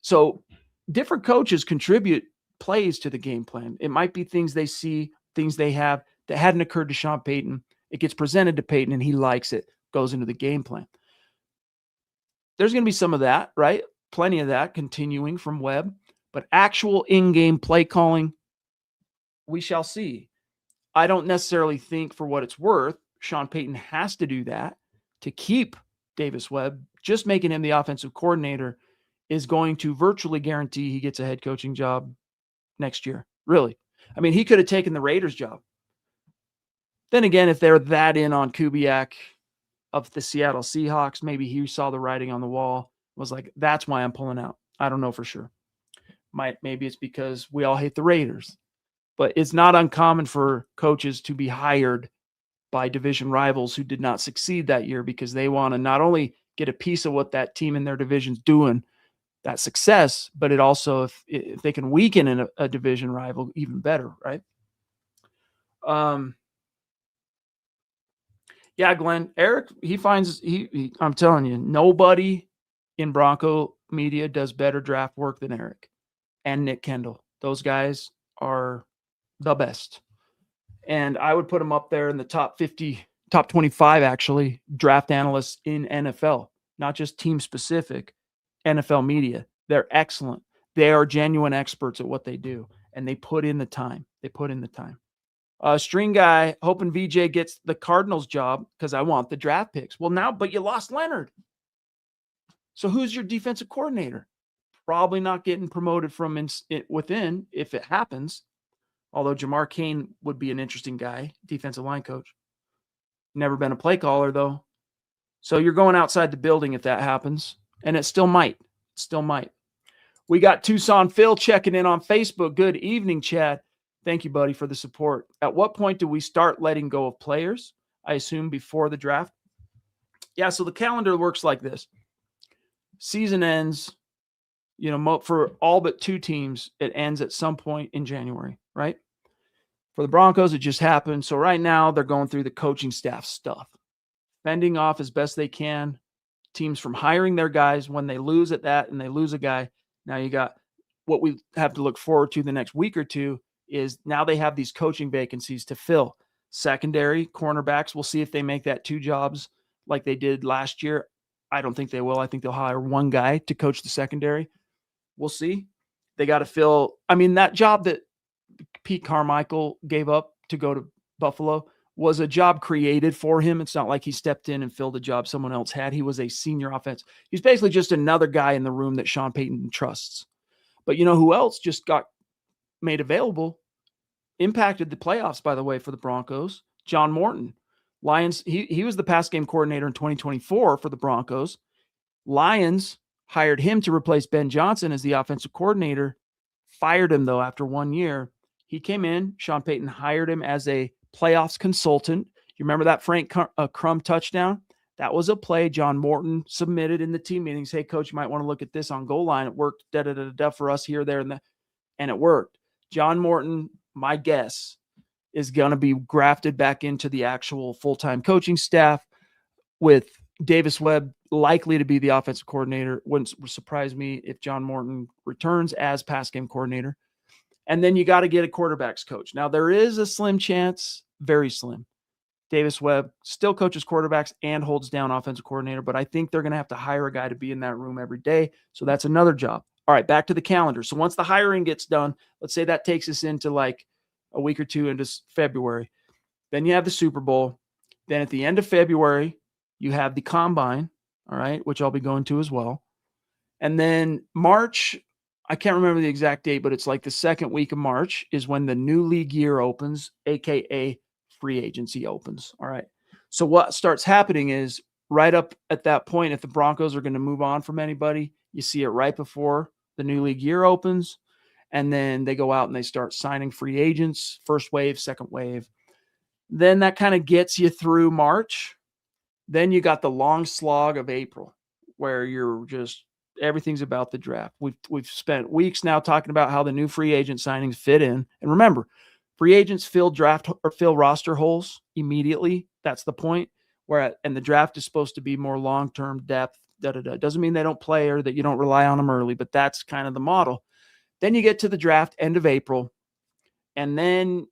So different coaches contribute plays to the game plan. It might be things they see, things they have that hadn't occurred to Sean Payton. It gets presented to Payton and he likes it, goes into the game plan. There's going to be some of that, right? Plenty of that continuing from Webb, but actual in-game play calling, we shall see. I don't necessarily think, for what it's worth, Sean Payton has to do that to keep Davis Webb. Just making him the offensive coordinator is going to virtually guarantee he gets a head coaching job next year. Really. I mean, he could have taken the Raiders job. Then again, if they're that in on Kubiak of the Seattle Seahawks, maybe he saw the writing on the wall, was like, that's why I'm pulling out. I don't know for sure. Maybe it's because we all hate the Raiders. But it's not uncommon for coaches to be hired by division rivals who did not succeed that year because they want to not only get a piece of what that team in their division's doing, that success, but it also, if they can weaken a division rival, even better, right? Yeah, Glenn, Eric, I'm telling you, nobody in Bronco media does better draft work than Eric and Nick Kendall. Those guys are the best. And I would put them up there in the top 50, top 25, actually, draft analysts in NFL, not just team specific, NFL media. They're excellent. They are genuine experts at what they do, and they put in the time. String guy, hoping VJ gets the Cardinals job because I want the draft picks. Well, now, but you lost Leonhard. So who's your defensive coordinator? Probably not getting promoted from within if it happens. Although Jamar Cain would be an interesting guy, defensive line coach. Never been a play caller, though. So you're going outside the building if that happens. And it still might. We got Tucson Phil checking in on Facebook. Good evening, Chad. Thank you, buddy, for the support. At what point do we start letting go of players? I assume before the draft. Yeah, so the calendar works like this. season ends, for all but 2 teams, it ends at some point in January, right? For the Broncos, it just happened. So right now they're going through the coaching staff stuff, fending off as best they can teams from hiring their guys when they lose at that and they lose a guy. Now you got what we have to look forward to the next week or two is now they have these coaching vacancies to fill. Secondary, cornerbacks, we'll see if they make that 2 jobs like they did last year. I don't think they will. I think they'll hire 1 guy to coach the secondary. We'll see. They got to fill. I mean, that job that Pete Carmichael gave up to go to Buffalo was a job created for him. It's not like he stepped in and filled a job someone else had. He was a senior offense. He's basically just another guy in the room that Sean Payton trusts. But you know who else just got made available? Impacted the playoffs, by the way, for the Broncos. John Morton. Lions, he was the pass game coordinator in 2024 for the Broncos. Lions hired him to replace Ben Johnson as the offensive coordinator. Fired him, though, after 1 year. He came in. Sean Payton hired him as a playoffs consultant. You remember that Frank Crum touchdown? That was a play John Morton submitted in the team meetings. Hey, coach, you might want to look at this on goal line. It worked for us here, there, and it worked. John Morton, my guess, is going to be grafted back into the actual full-time coaching staff with Davis Webb likely to be the offensive coordinator. Wouldn't surprise me if John Morton returns as pass game coordinator. And then you got to get a quarterbacks coach. Now, there is a slim chance, very slim. Davis Webb still coaches quarterbacks and holds down offensive coordinator, but I think they're going to have to hire a guy to be in that room every day. So that's another job. All right, back to the calendar. So once the hiring gets done, let's say that takes us into like a week or two into February. Then you have the Super Bowl. Then at the end of February, you have the Combine, all right, which I'll be going to as well. And then March, I can't remember the exact date, but it's like the second week of March is when the new league year opens, aka free agency opens. All right. So what starts happening is right up at that point, if the Broncos are going to move on from anybody, you see it right before the new league year opens. And then they go out and they start signing free agents, first wave, second wave. Then that kind of gets you through March. Then you got the long slog of April where you're just everything's about the draft. We've spent weeks now talking about how the new free agent signings fit in. And remember, free agents fill roster holes immediately. That's the point. And the draft is supposed to be more long-term depth. Doesn't mean they don't play or that you don't rely on them early, but that's kind of the model. Then you get to the draft end of April. And then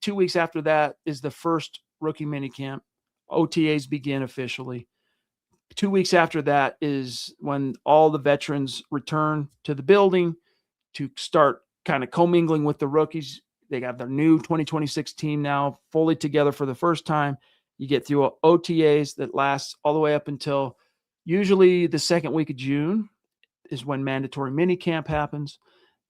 2 weeks after that is the first rookie minicamp. OTAs begin officially. 2 weeks after that is when all the veterans return to the building to start kind of commingling with the rookies. They got their new 2026 team now fully together for the first time. You get through OTAs that lasts all the way up until usually the second week of June is when mandatory minicamp happens.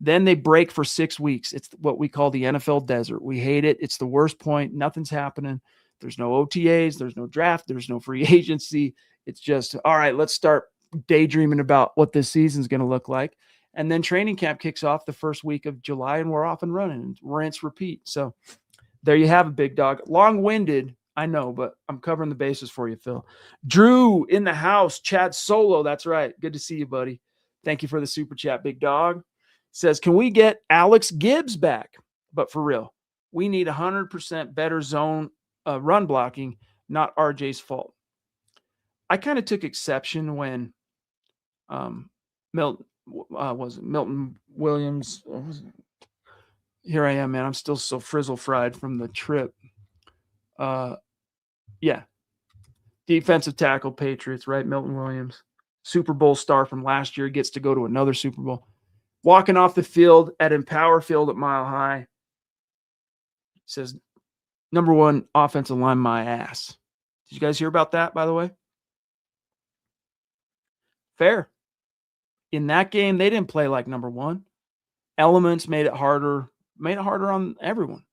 Then they break for 6 weeks. It's what we call the NFL desert. We hate it. It's the worst point. Nothing's happening. There's no OTAs. There's no draft. There's no free agency. It's just, all right, let's start daydreaming about what this season's going to look like. And then training camp kicks off the first week of July, and we're off and running. Rinse, repeat. So there you have it, big dog. Long-winded, I know, but I'm covering the bases for you, Phil. Drew in the house. Chad Solo, that's right. Good to see you, buddy. Thank you for the super chat, big dog. Says, can we get Alex Gibbs back? But for real, we need 100% better zone run blocking, not RJ's fault. I kind of took exception when Milton Williams. Here I am, man. I'm still so frizzle fried from the trip. Yeah. Defensive tackle, Patriots, right? Milton Williams, Super Bowl star from last year, gets to go to another Super Bowl. Walking off the field at Empower Field at Mile High. Says, number one offensive line, my ass. Did you guys hear about that, by the way? Fair. In that game, they didn't play like number one. Elements made it harder on everyone.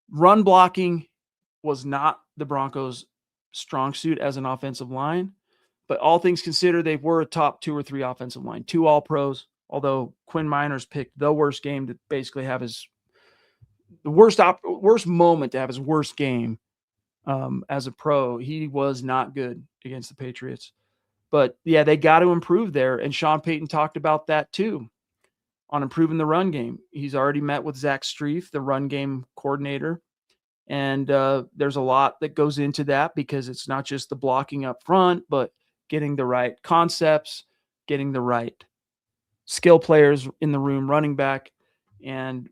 Run blocking was not the Broncos' strong suit as an offensive line, but all things considered, they were a top 2 or 3 offensive line, 2 All-Pros, although Quinn Miners picked the worst game to basically have the worst moment to have his worst game as a pro. He was not good against the Patriots. But yeah, they got to improve there. And Sean Payton talked about that too, on improving the run game. He's already met with Zach Strief, the run game coordinator. And there's a lot that goes into that, because it's not just the blocking up front, but getting the right concepts, getting the right skill players in the room, running back.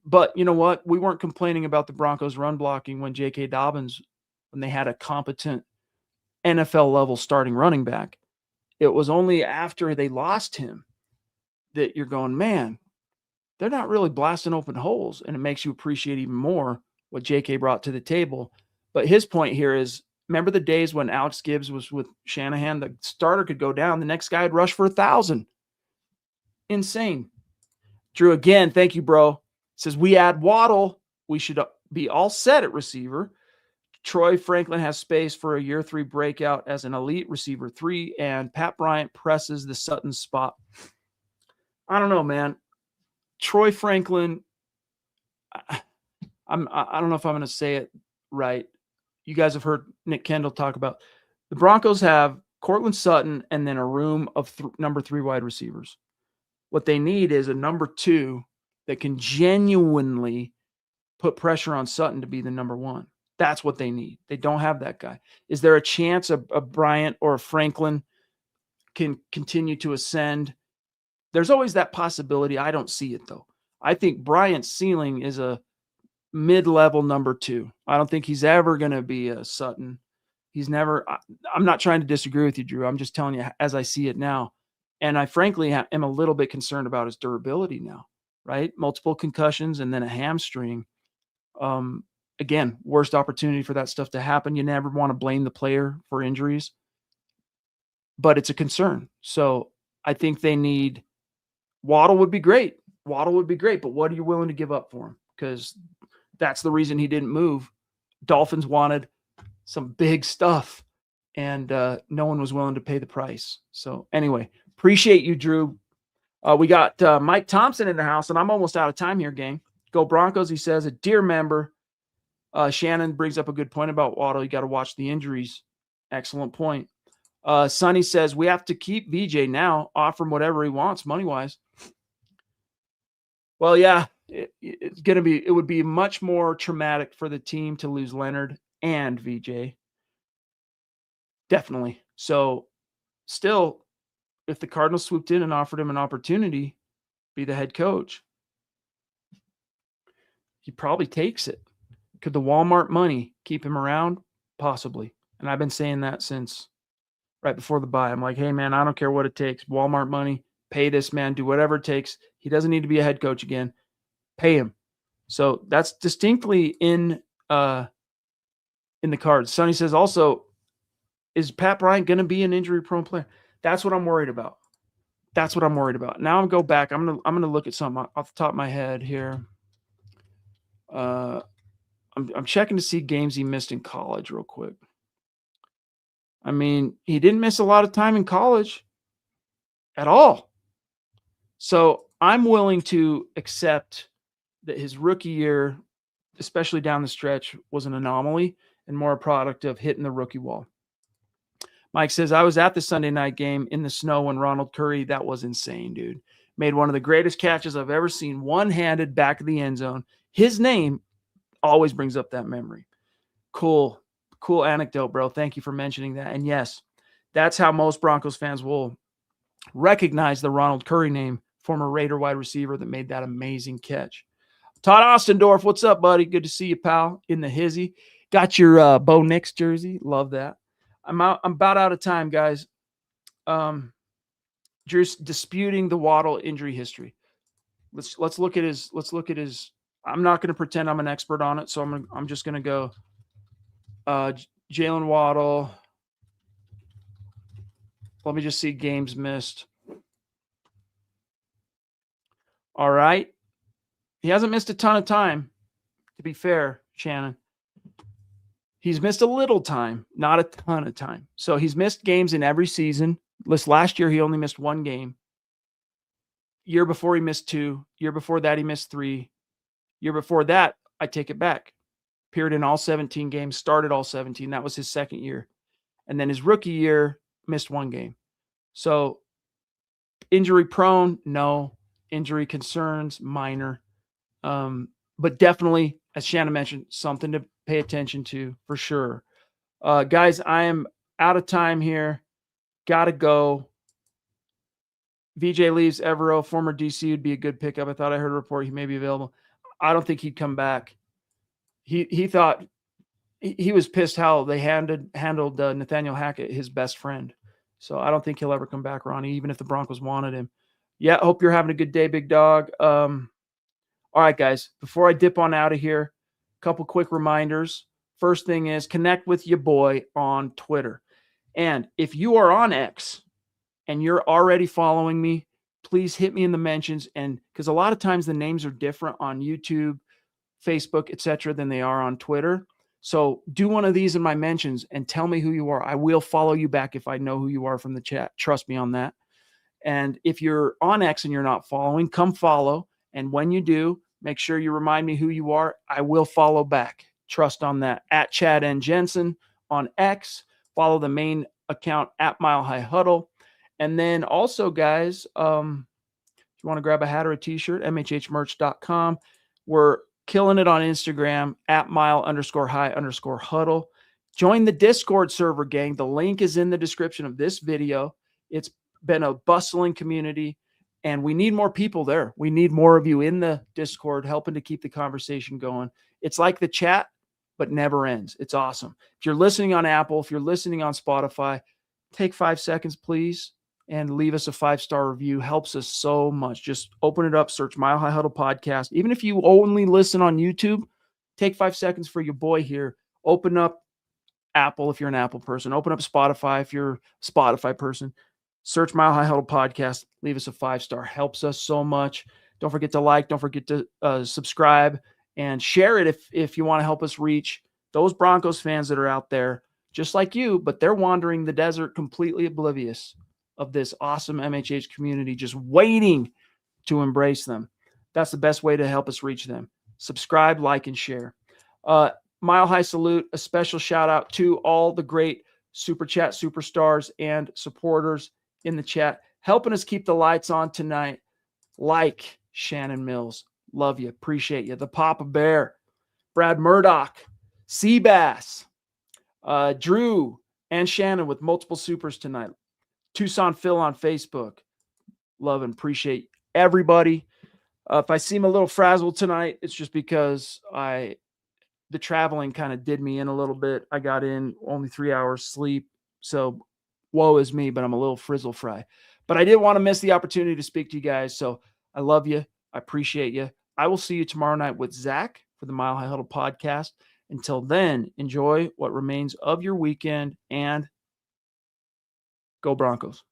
But you know what? We weren't complaining about the Broncos run blocking when J.K. Dobbins, when they had a competent NFL level starting running back. It was only after they lost him that you're going, man, they're not really blasting open holes. And it makes you appreciate even more what J.K. brought to the table. But his point here is, remember the days when Alex Gibbs was with Shanahan? The starter could go down, the next guy would rush for 1,000. Insane. Drew, again, thank you, bro. Says, we add Waddle, we should be all set at receiver. Troy Franklin has space for a year 3 breakout as an elite receiver 3, and Pat Bryant presses the Sutton spot. I don't know, man. Troy Franklin, I don't know if I'm going to say it right. You guys have heard Nick Kendall talk about the Broncos have Cortland Sutton and then a room of number 3 wide receivers. What they need is a number 2 that can genuinely put pressure on Sutton to be the number 1. That's what they need. They don't have that guy. Is there a chance a Bryant or a Franklin can continue to ascend? There's always that possibility. I don't see it, though. I think Bryant's ceiling is a mid-level number 2. I don't think he's ever going to be a Sutton. He's never – I'm not trying to disagree with you, Drew. I'm just telling you as I see it now. And I frankly am a little bit concerned about his durability now, right? Multiple concussions and then a hamstring. Again, worst opportunity for that stuff to happen. You never want to blame the player for injuries, but it's a concern. So I think they need – Waddle would be great. Waddle would be great, but what are you willing to give up for him? Because that's the reason he didn't move. Dolphins wanted some big stuff, and no one was willing to pay the price. So anyway, appreciate you, Drew. We got Mike Thompson in the house, and I'm almost out of time here, gang. Go Broncos, he says. A dear member. Shannon brings up a good point about Waddle. You got to watch the injuries. Excellent point. Sonny says, we have to keep VJ now, offer him whatever he wants money-wise. Well, yeah, it would be much more traumatic for the team to lose Leonhard and VJ. Definitely. So still, if the Cardinals swooped in and offered him an opportunity, be the head coach, he probably takes it. Could the Walmart money keep him around? Possibly. And I've been saying that since right before the bye. I'm like, hey, man, I don't care what it takes. Walmart money, pay this man, do whatever it takes. He doesn't need to be a head coach again. Pay him. So that's distinctly in the cards. Sonny says also, is Pat Bryant going to be an injury-prone player? That's what I'm worried about. Now I'm going to go back. I'm going to look at something off the top of my head here. I'm checking to see games he missed in college real quick. I mean, he didn't miss a lot of time in college at all. So I'm willing to accept that his rookie year, especially down the stretch, was an anomaly and more a product of hitting the rookie wall. Mike says, I was at the Sunday night game in the snow when Ronald Curry, that was insane, dude. Made one of the greatest catches I've ever seen, one-handed back of the end zone. His name always brings up that memory. Cool anecdote, bro. Thank you for mentioning that. And yes, that's how most Broncos fans will recognize the Ronald Curry name, former Raider wide receiver that made that amazing catch. Todd Ostendorf, what's up, buddy? Good to see you, pal, in the hizzy. Got your Bo Nix jersey. Love that. I'm about out of time, guys. Just disputing the Waddle injury history. Let's look at his. I'm not going to pretend I'm an expert on it, so I'm just going to go. Jalen Waddle. Let me just see games missed. All right. He hasn't missed a ton of time, to be fair, Shannon. He's missed a little time, not a ton of time. So he's missed games in every season. Last year, he only missed 1 game. Year before, he missed 2. Year before that, he missed 3. Year before that, I take it back. Appeared in all 17 games, started all 17. That was his second year. And then his rookie year, missed 1 game. So injury prone, no. Injury concerns, minor. But definitely, as Shannon mentioned, something to pay attention to for sure. Guys, I am out of time here. Gotta go. VJ leaves. Evero, former DC, would be a good pickup. I thought I heard a report he may be available. I don't think he'd come back. He thought he was pissed how they handled Nathaniel Hackett, his best friend. So I don't think he'll ever come back, Ronnie, even if the Broncos wanted him. Yeah, hope you're having a good day, big dog. All right, guys, before I dip on out of here, a couple quick reminders. First thing is connect with your boy on Twitter. And if you are on X and you're already following me, please hit me in the mentions. And because a lot of times the names are different on YouTube, Facebook, etc., than they are on Twitter. So do one of these in my mentions and tell me who you are. I will follow you back if I know who you are from the chat. Trust me on that. And if you're on X and you're not following, come follow. And when you do, make sure you remind me who you are. I will follow back. Trust on that. At Chad and Jensen on X. Follow the main account at Mile High Huddle. And then also, guys, if you want to grab a hat or a t-shirt, mhhmerch.com. We're killing it on Instagram at mile_high_huddle. Join the Discord server, gang. The link is in the description of this video. It's been a bustling community, and we need more people there. We need more of you in the Discord helping to keep the conversation going. It's like the chat, but never ends. It's awesome. If you're listening on Apple, if you're listening on Spotify, take 5 seconds, please, and leave us a 5-star review. Helps us so much. Just open it up, search Mile High Huddle Podcast. Even if you only listen on YouTube, take 5 seconds for your boy here. Open up Apple if you're an Apple person. Open up Spotify if you're a Spotify person. Search Mile High Huddle Podcast. Leave us a 5-star. Helps us so much. Don't forget to like. Don't forget to subscribe and share it if you want to help us reach those Broncos fans that are out there just like you, but they're wandering the desert completely oblivious of this awesome MHH community, just waiting to embrace them. That's the best way to help us reach them. Subscribe, like, and share. Mile High salute, a special shout out to all the great Super Chat superstars and supporters in the chat, helping us keep the lights on tonight, like Shannon Mills. Love you. Appreciate you. The Papa Bear, Brad Murdoch, Seabass, Drew, and Shannon with multiple supers tonight. Tucson Phil on Facebook. Love and appreciate everybody. If I seem a little frazzled tonight, it's just because the traveling kind of did me in a little bit. I got in only 3 hours sleep. So woe is me, but I'm a little frizzle fry. But I didn't want to miss the opportunity to speak to you guys. So I love you. I appreciate you. I will see you tomorrow night with Zach for the Mile High Huddle podcast. Until then, enjoy what remains of your weekend and go Broncos.